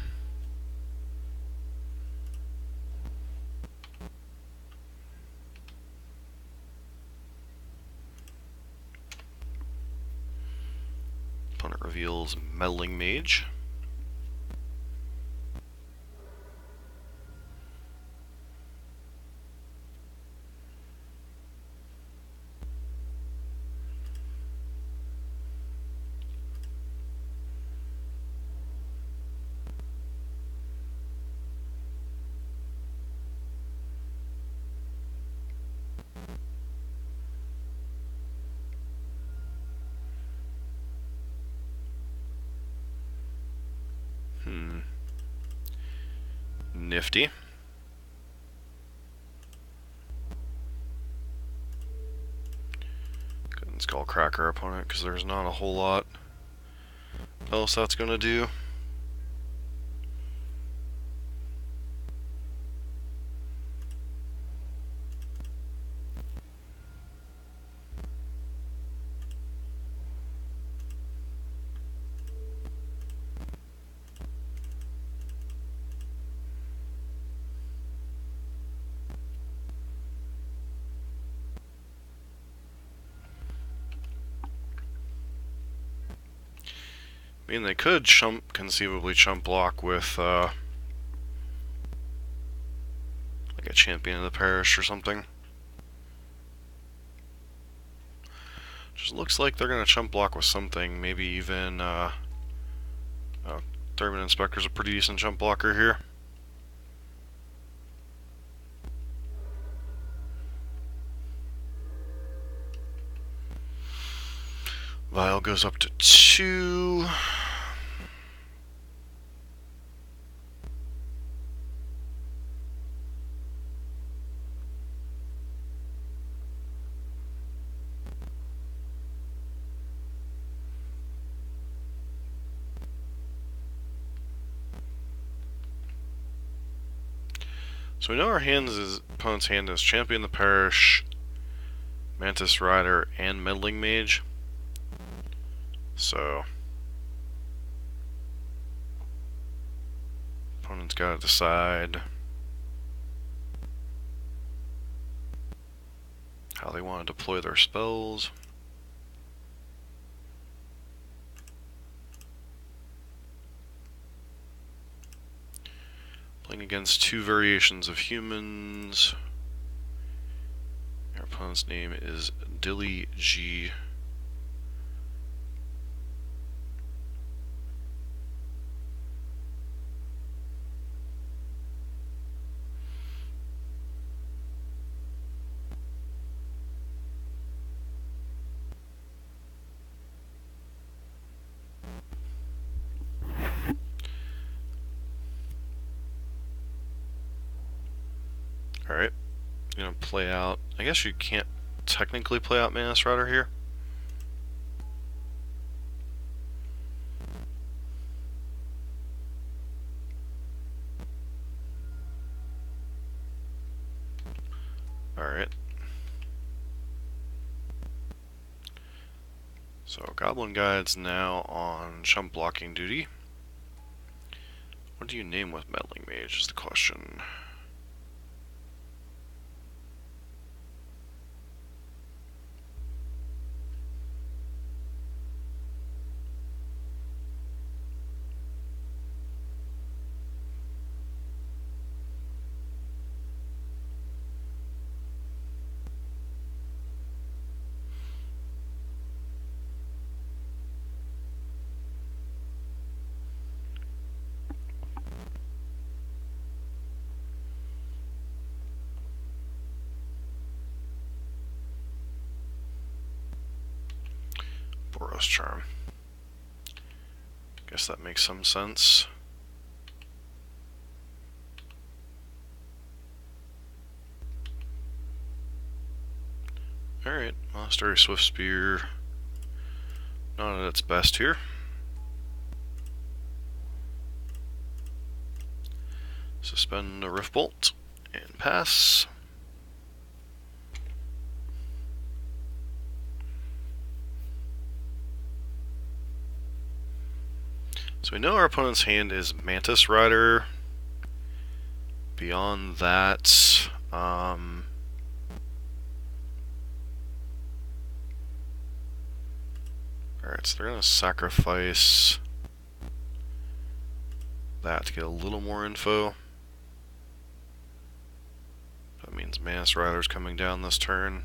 Speaker 1: Opponent reveals Meddling Mage. Nifty. Couldn't Skull Cracker opponent because there's not a whole lot else that's gonna do. I mean, they could conceivably chump block with like a Champion of the Parish or something. Just looks like they're gonna chump block with something. Maybe even Thurman Inspector's a pretty decent chump blocker here. Vial goes up to 2. So we know our opponent's hand is Champion of the Parish, Mantis Rider, and Meddling Mage. So opponent's got to decide how they want to deploy their spells. Playing against two variations of humans. Our opponent's name is Dilly G. Alright, I'm gonna play out. I guess you can't technically play out Manus Rider here. Alright. So Goblin Guide's now on chump blocking duty. What do you name with Meddling Mage is the question. Boros Charm. Guess that makes some sense. Alright, Monastery Swift Spear. Not at its best here. Suspend a Rift Bolt and pass. So we know our opponent's hand is Mantis Rider. Beyond that, alright, so they're going to sacrifice that to get a little more info. That means Mantis Rider's coming down this turn.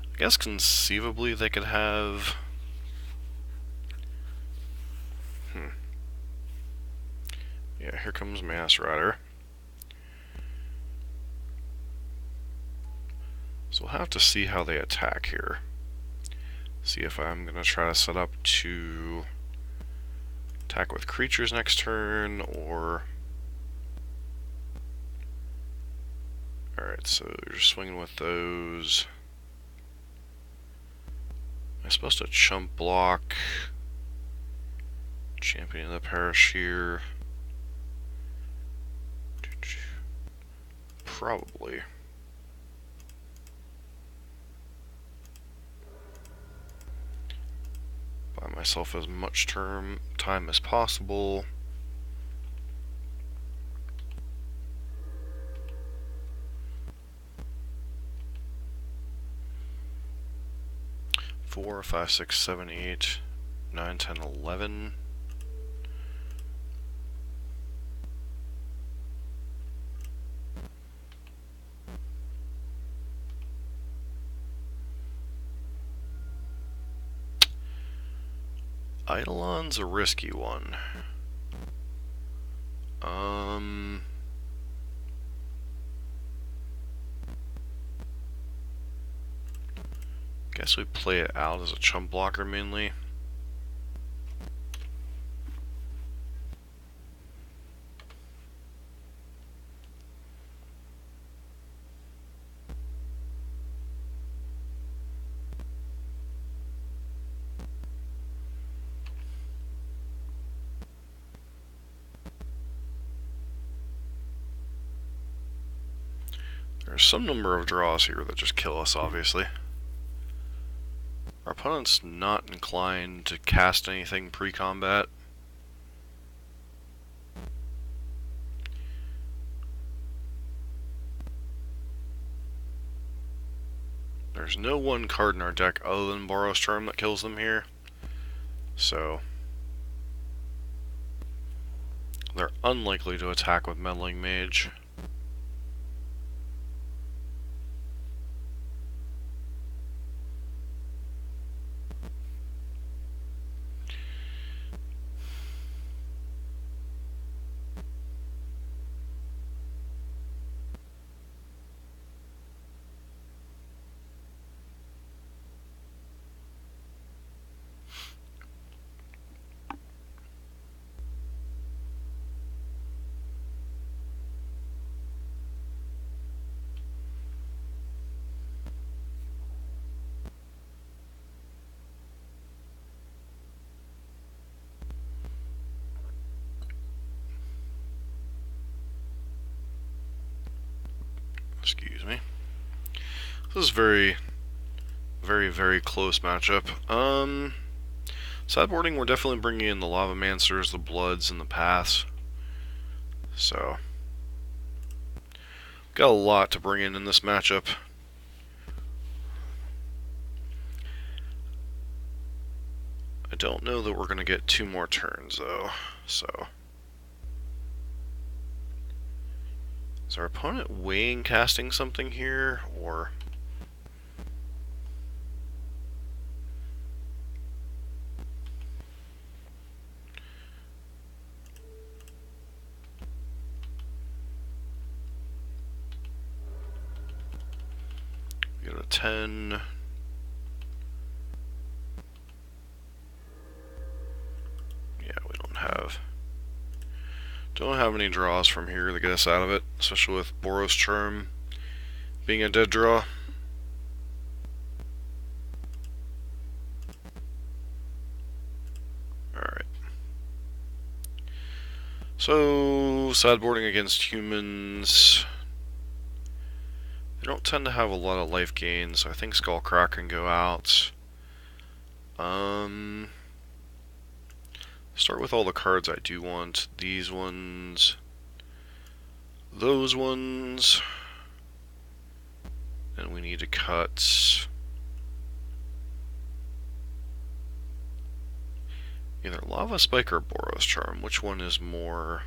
Speaker 1: I guess conceivably they could have... Yeah, here comes Mantis Rider. So we'll have to see how they attack here. See if I'm going to try to set up to attack with creatures next turn, or... Alright, so you're swinging with those. I'm supposed to chump block, Champion of the Parish here. Probably. Buy myself as much time as possible. Four, 5, 6, 7, 8, 9, 10, 11. Eidolon's a risky one. Guess we play it out as a chump blocker mainly. There's some number of draws here that just kill us, obviously. Our opponent's not inclined to cast anything pre-combat. There's no one card in our deck other than Boros Burn that kills them here. So they're unlikely to attack with Meddling Mage. Excuse me. This is very close matchup. Sideboarding, we're definitely bringing in the Lavamancers, the Bloods, and the Paths. So, got a lot to bring in this matchup. I don't know that we're going to get 2 more turns, though, so... Is our opponent weighing casting something here, or... We got a 10... Yeah, we don't have any draws from here to get us out of it, especially with Boros Burn being a dead draw. Alright. So, sideboarding against humans. They don't tend to have a lot of life gain, so I think Skullcrack can go out. Start with all the cards I do want. These ones. Those ones. And we need to cut either Lava Spike or Boros Charm. Which one is more...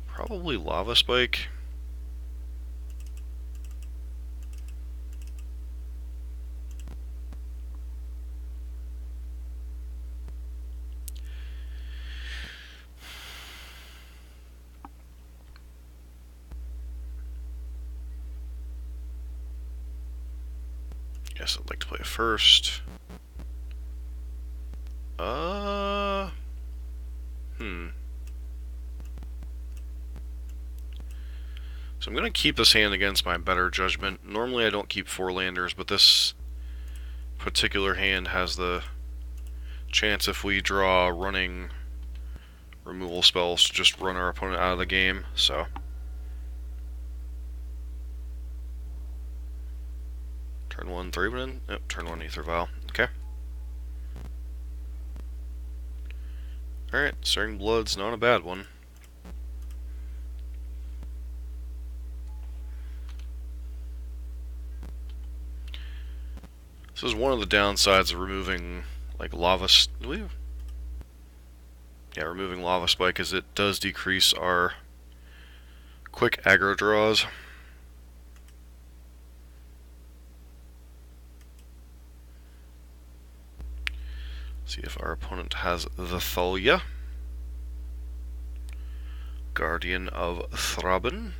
Speaker 1: Probably Lava Spike. Guess I'd like to play it first. So I'm going to keep this hand against my better judgment. Normally I don't keep 4 landers, but this particular hand has the chance, if we draw running removal spells, to just run our opponent out of the game, so... Turn 1, 3 win. Yep, turn 1, Ether Vial. Okay. Alright, Stirring Blood's not a bad one. This is one of the downsides of removing, like, removing Lava Spike, is it does decrease our quick aggro draws. See if our opponent has the Thalia, Guardian of Thraben.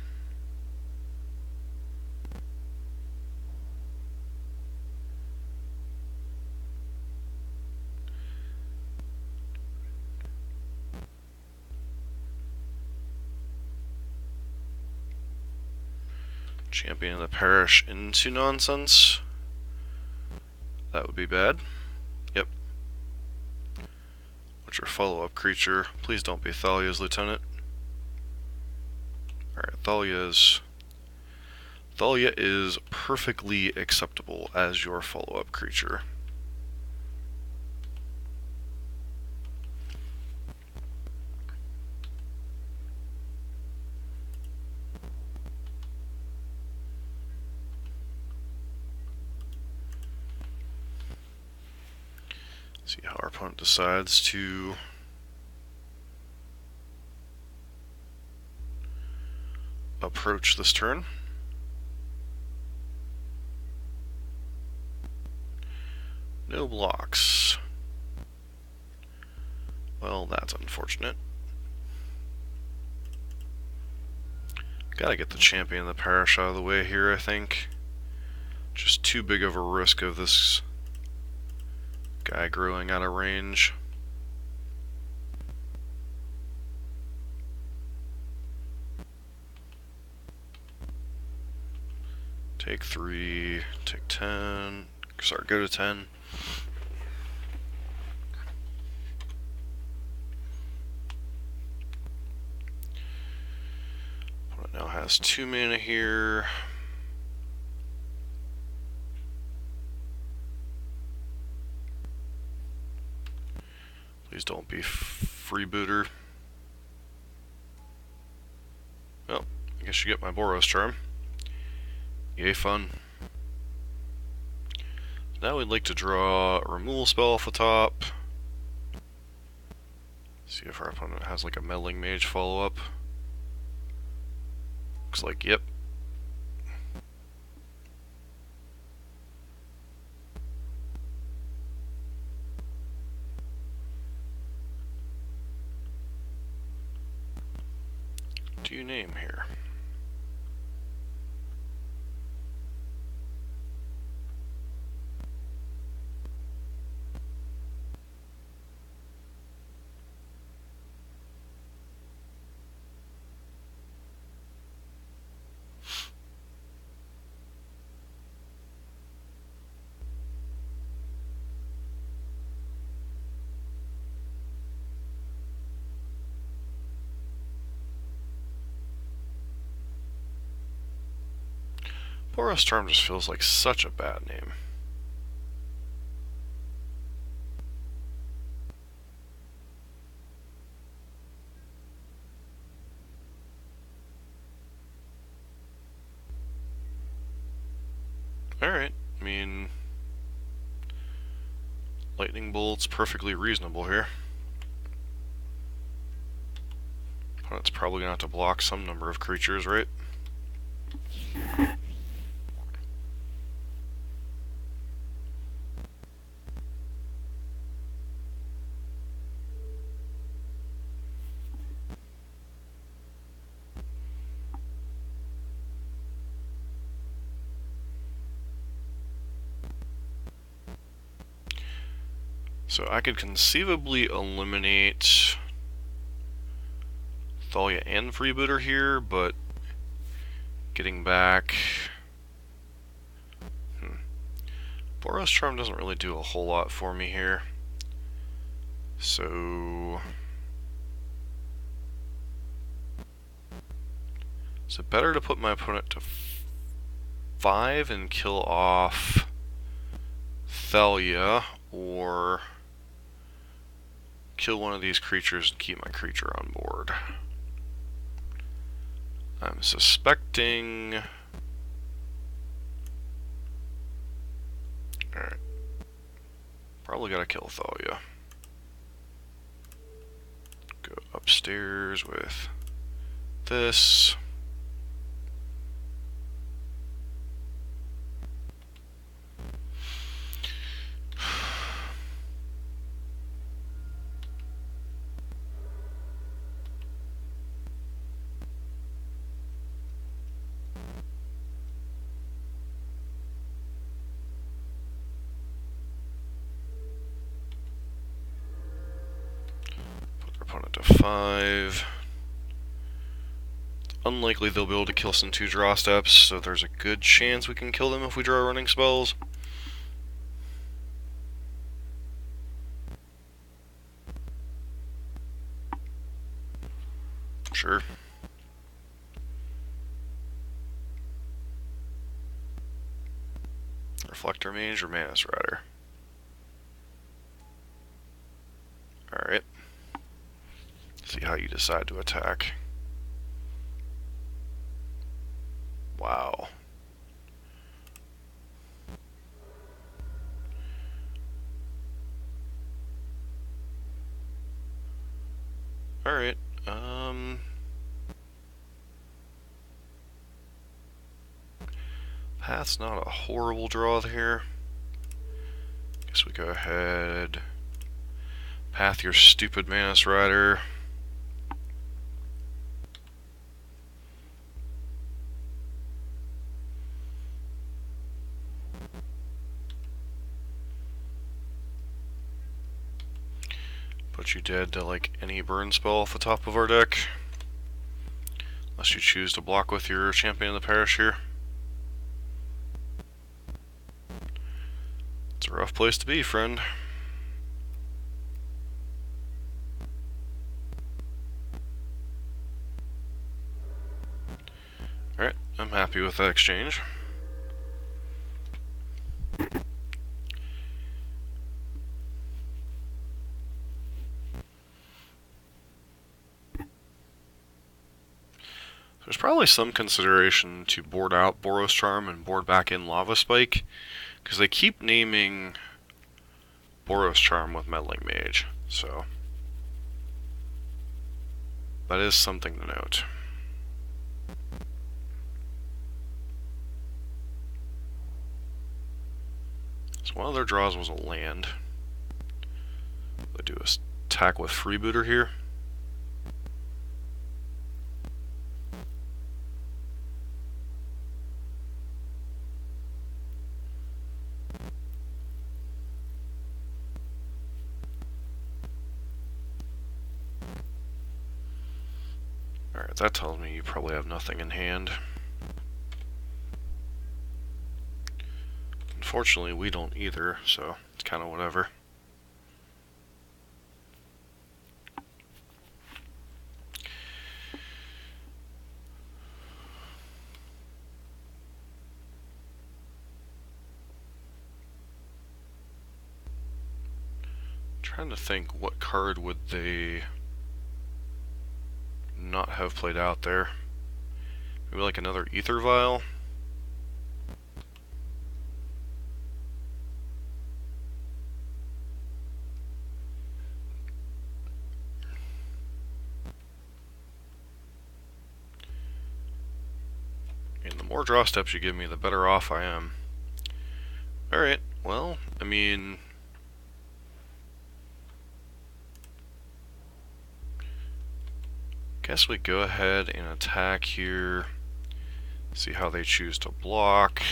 Speaker 1: Champion of the Parish into nonsense. That would be bad. Yep. What's your follow-up creature? Please don't be Thalia's Lieutenant. Alright, Thalia's Thalia is perfectly acceptable as your follow-up creature. See how our opponent decides to approach this turn. No blocks. Well, that's unfortunate. Gotta get the champion of the parish out of the way here, I think. Just too big of a risk of this guy growing out of range. Take 3, take 10, sorry, go to 10. Opponent now has 2 mana here. Please don't be freebooter. Well, I guess you get my Boros charm. Yay, fun. Now we'd like to draw a removal spell off the top. See if our opponent has like a meddling mage follow-up. Looks like, yep. What do you name here? Boros Charm just feels like such a bad name. Alright, I mean, Lightning Bolt's perfectly reasonable here. Opponent's probably gonna have to block some number of creatures, right? So I could conceivably eliminate Thalia and Freebooter here, but getting back... Boros Charm doesn't really do a whole lot for me here. So... is it better to put my opponent to 5 and kill off Thalia, or kill one of these creatures and keep my creature on board? I'm suspecting... Alright. Probably gotta kill Thalia. Go upstairs with this. Opponent to 5. It's unlikely they'll be able to kill us in 2 draw steps, so there's a good chance we can kill them if we draw running spells. Sure. Reflector Mage or Manus Rider? Alright. See how you decide to attack. Wow. Alright, Path's not a horrible draw here. Guess we go ahead. Path your stupid Manus Rider. Put you dead to like any burn spell off the top of our deck. Unless you choose to block with your Champion of the Parish here. It's a rough place to be, friend. Alright, I'm happy with that exchange. There's probably some consideration to board out Boros Charm and board back in Lava Spike, because they keep naming Boros Charm with Meddling Mage, so that is something to note. So one of their draws was a land. They do a attack with Freebooter here. Alright, that tells me you probably have nothing in hand. Unfortunately, we don't either, so it's kind of whatever. Trying to think, what card would they not have played out there? Maybe like another Ether Vial? And the more draw steps you give me, the better off I am. Alright, well, I mean, guess we go ahead and attack here. See how they choose to block.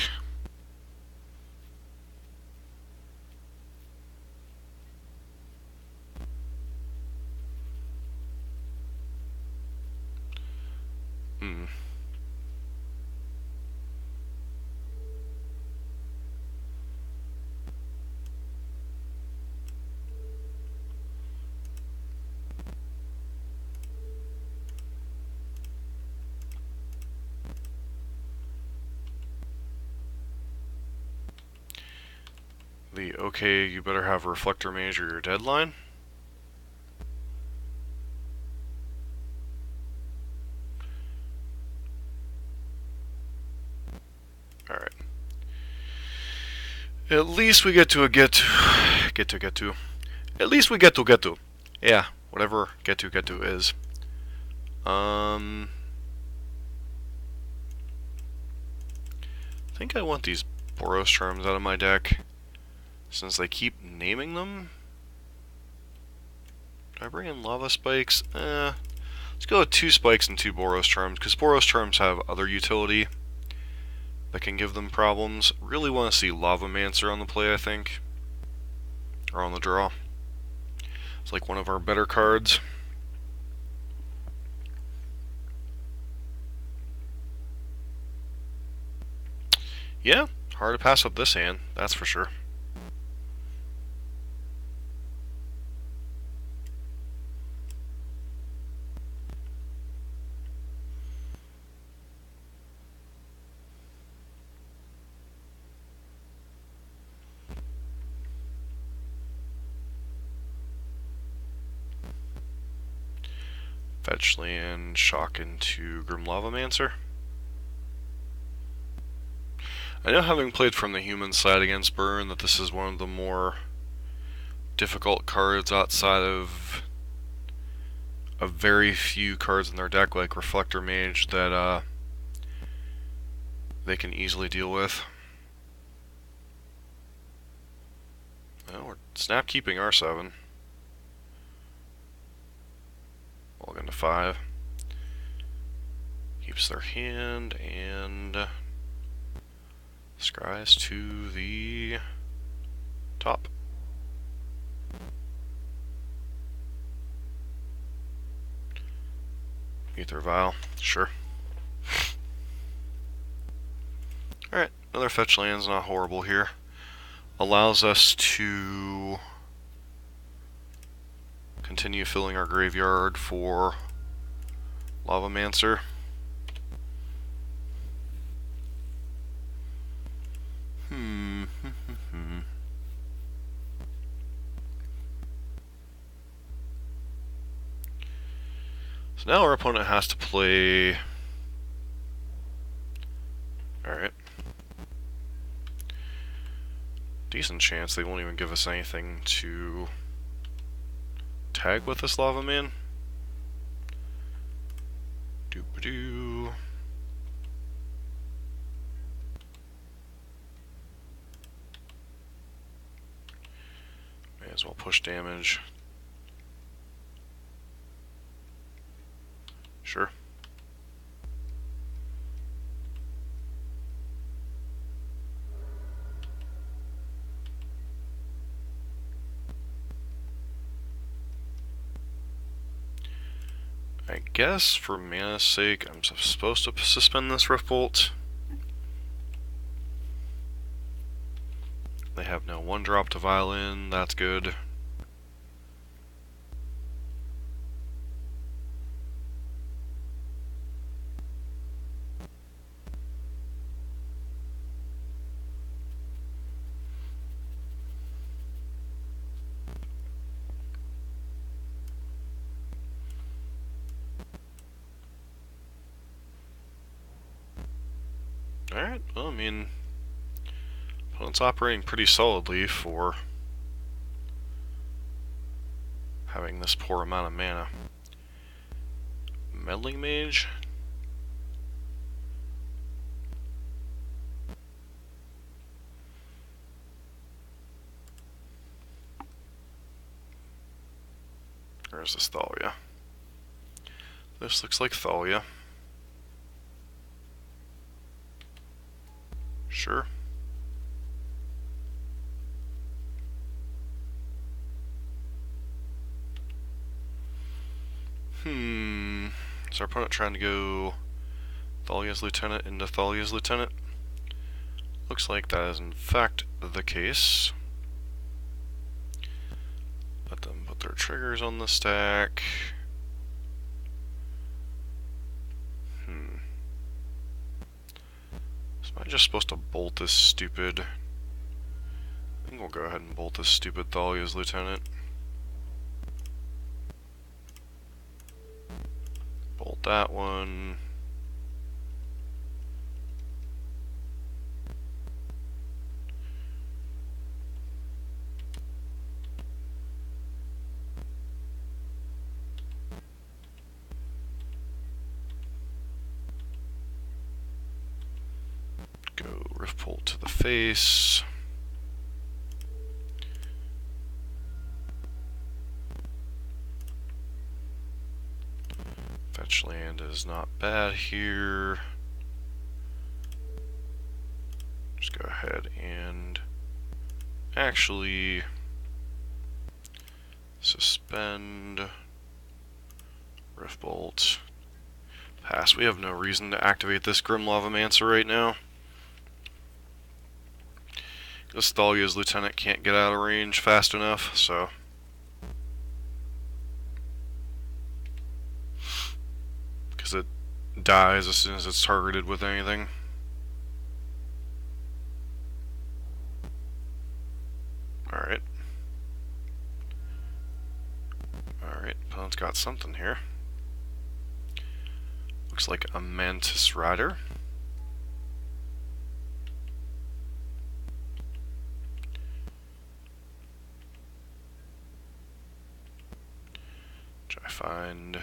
Speaker 1: Okay, you better have Reflector Mage or your deadline. Alright. At least we get to. At least we get to. Yeah, whatever get to is. I think I want these Boros Charms out of my deck, since they keep naming them. Do I bring in Lava Spikes? Let's go with 2 Spikes and 2 Boros Charms, because Boros Charms have other utility that can give them problems. Really want to see Lavamancer on the play, I think. Or on the draw. It's like one of our better cards. Yeah, hard to pass up this hand, that's for sure. Fetch land, shock into Grim Lavamancer. I know, having played from the human side against Burn, that this is one of the more difficult cards outside of a very few cards in their deck, like Reflector Mage, that they can easily deal with. Well, we're snap keeping R7. Log into 5. Keeps their hand and scries to the top. Ether Vial, sure. Alright, another fetch land's not horrible here. Allows us to continue filling our graveyard for Lavamancer. So now our opponent has to play... Alright. Decent chance they won't even give us anything to tag with this Lava Man. Doop-a-doo. May as well push damage. Sure. I guess for mana's sake, I'm supposed to suspend this Rift Bolt. They have no 1-drop to Violin, that's good. Alright, well, I mean, opponent's operating pretty solidly for having this poor amount of mana. Meddling Mage? Or is this Thalia? This looks like Thalia. Sure. Is our opponent trying to go Thalia's Lieutenant into Thalia's Lieutenant? Looks like that is in fact the case. Let them put their triggers on the stack. Am I just supposed to bolt this stupid... I think we'll go ahead and bolt this stupid Thalia's Lieutenant. Bolt that one. Go Rift Bolt to the face. Fetch land is not bad here. Just go ahead and actually suspend Rift Bolt. Pass. We have no reason to activate this Grim Lavamancer right now. This Thalia's Lieutenant can't get out of range fast enough, so... because it dies as soon as it's targeted with anything. Alright. Alright, opponent's got something here. Looks like a Mantis Rider. Which I find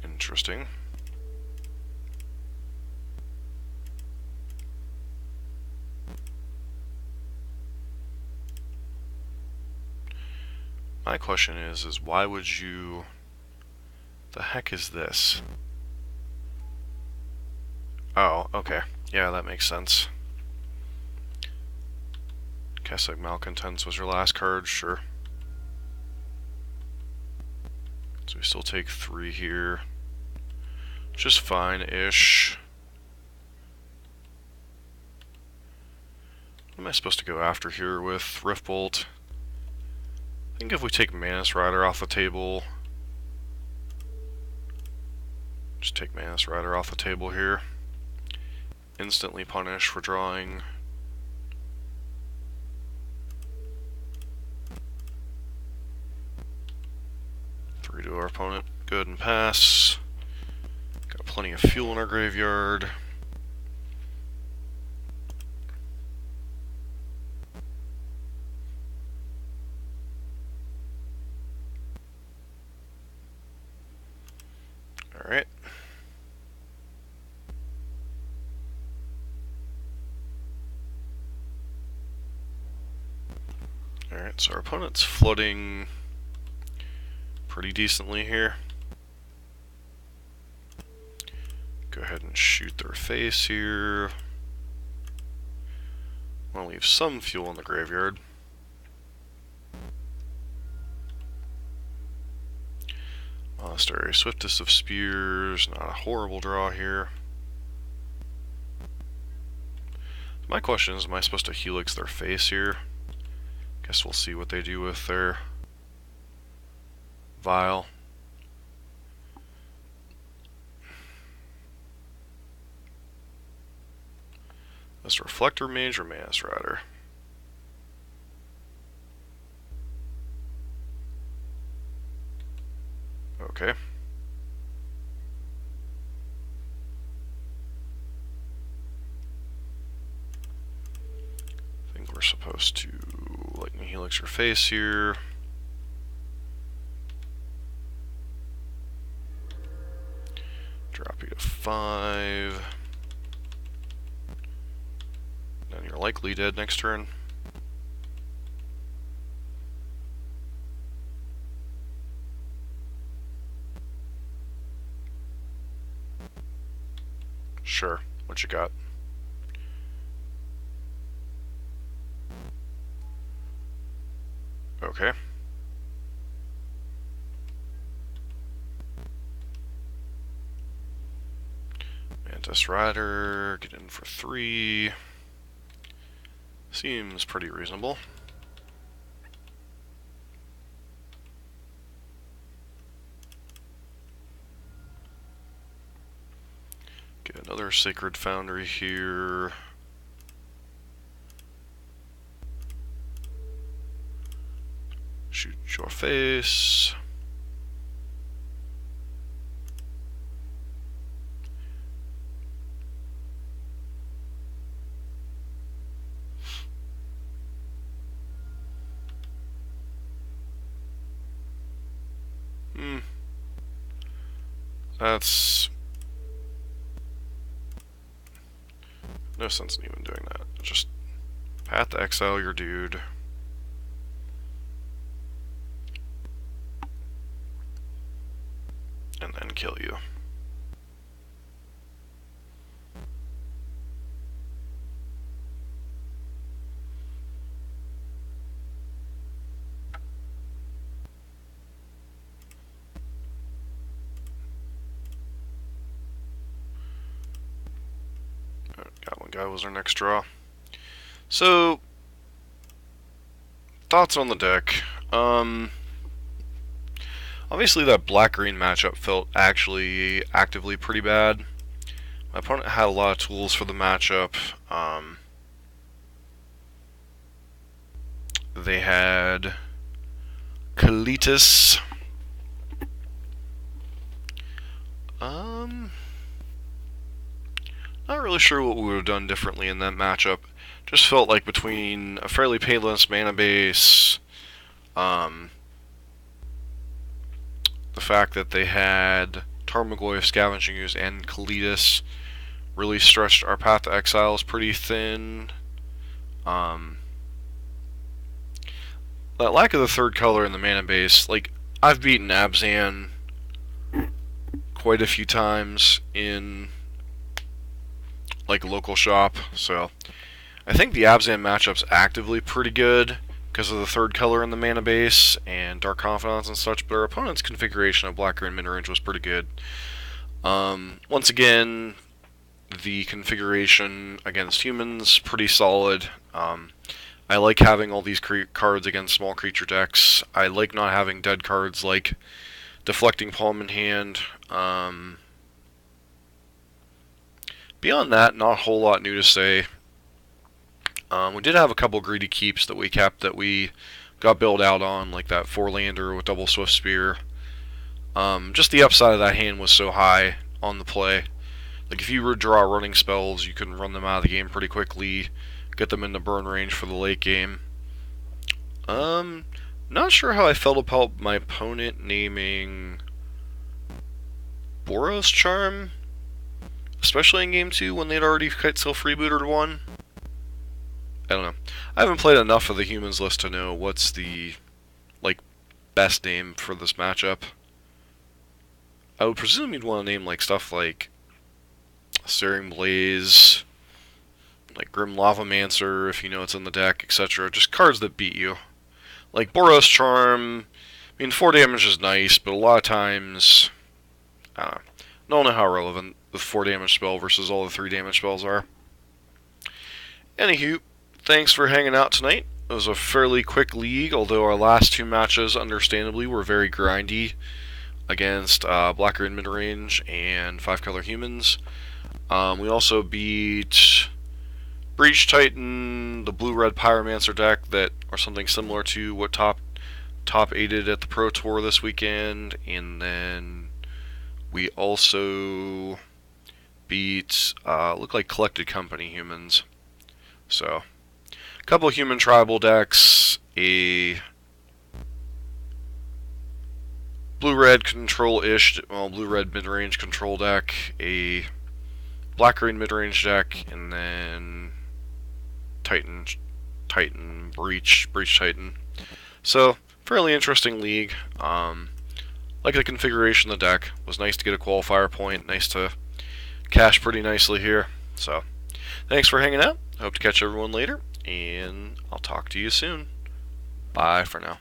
Speaker 1: interesting. My question is why would you... The heck is this? Oh, okay. Yeah, that makes sense. Keswick Malcontents was your last card, sure. So we still take 3 here. Just fine-ish. What am I supposed to go after here with Riftbolt? I think if we take Mantis Rider off the table... Just take Mantis Rider off the table here. Instantly punish for drawing. Three to our opponent. Good and pass. Got plenty of fuel in our graveyard. Alright. Alright, so our opponent's flooding pretty decently here. Go ahead and shoot their face here. I'm gonna leave some fuel in the graveyard. Monastery, Swiftest of Spears, not a horrible draw here. My question is, am I supposed to Helix their face here? Guess we'll see what they do with their Vial. This Reflector Mage or Mantis Rider? Okay. I think we're supposed to Lightning Helix your face here. Drop you to 5. Then you're likely dead next turn. Sure. What you got? Okay. Mantis Rider, get in for 3. Seems pretty reasonable. Get another Sacred Foundry here. Shoot your face. That's no sense in even doing that. Just path to exile your dude. And then kill you. Goblin Guy was our next draw. So, thoughts on the deck. Obviously that black-green matchup felt actually actively pretty bad. My opponent had a lot of tools for the matchup. They had Kalitas, Not really sure what we would have done differently in that matchup. Just felt like between a fairly payless mana base, the fact that they had Tarmogoyf, Scavenging Ooze, and Kalitas really stretched our Path to Exiles pretty thin. That lack of the third color in the mana base, like, I've beaten Abzan quite a few times in like local shop, so I think the Abzan matchup's actively pretty good because of the third color in the mana base and Dark Confidants and such, but our opponent's configuration of Black-Green Midrange was pretty good. Once again, the configuration against humans, pretty solid. I like having all these cards against small creature decks. I like not having dead cards like Deflecting Palm in Hand. Beyond that, not a whole lot new to say. We did have a couple greedy keeps that we kept that we got built out on, like that 4-lander with double Swift Spear. Just the upside of that hand was so high on the play. Like, if you were to draw running spells, you can run them out of the game pretty quickly, get them into burn range for the late game. Not sure how I felt about my opponent naming Boros Charm, especially in Game 2 when they'd already Kitesail freebooted one. I don't know. I haven't played enough of the humans list to know what's the, like, best name for this matchup. I would presume you'd want to name, like, stuff like Searing Blaze, like Grim Lavamancer, if you know it's in the deck, etc. Just cards that beat you. Like Boros Charm, I mean, 4 damage is nice, but a lot of times, I don't know how relevant the 4 damage spell versus all the 3 damage spells are. Anywho, thanks for hanging out tonight. It was a fairly quick league, although our last 2 matches, understandably, were very grindy against Black-Green Midrange and 5-color humans. We also beat Breach Titan, the Blue-Red Pyromancer deck that are something similar to what top 8'd at the Pro Tour this weekend, and then we also beat look like Collected Company humans. So, a couple of human tribal decks, a blue-red control-ish, well, blue-red mid-range control deck, a black-green mid-range deck, and then Titan, Breach Titan. So, fairly interesting league. Like the configuration of the deck. Was nice to get a qualifier point. Nice to cash pretty nicely here. So, thanks for hanging out. Hope to catch everyone later, and I'll talk to you soon. Bye for now.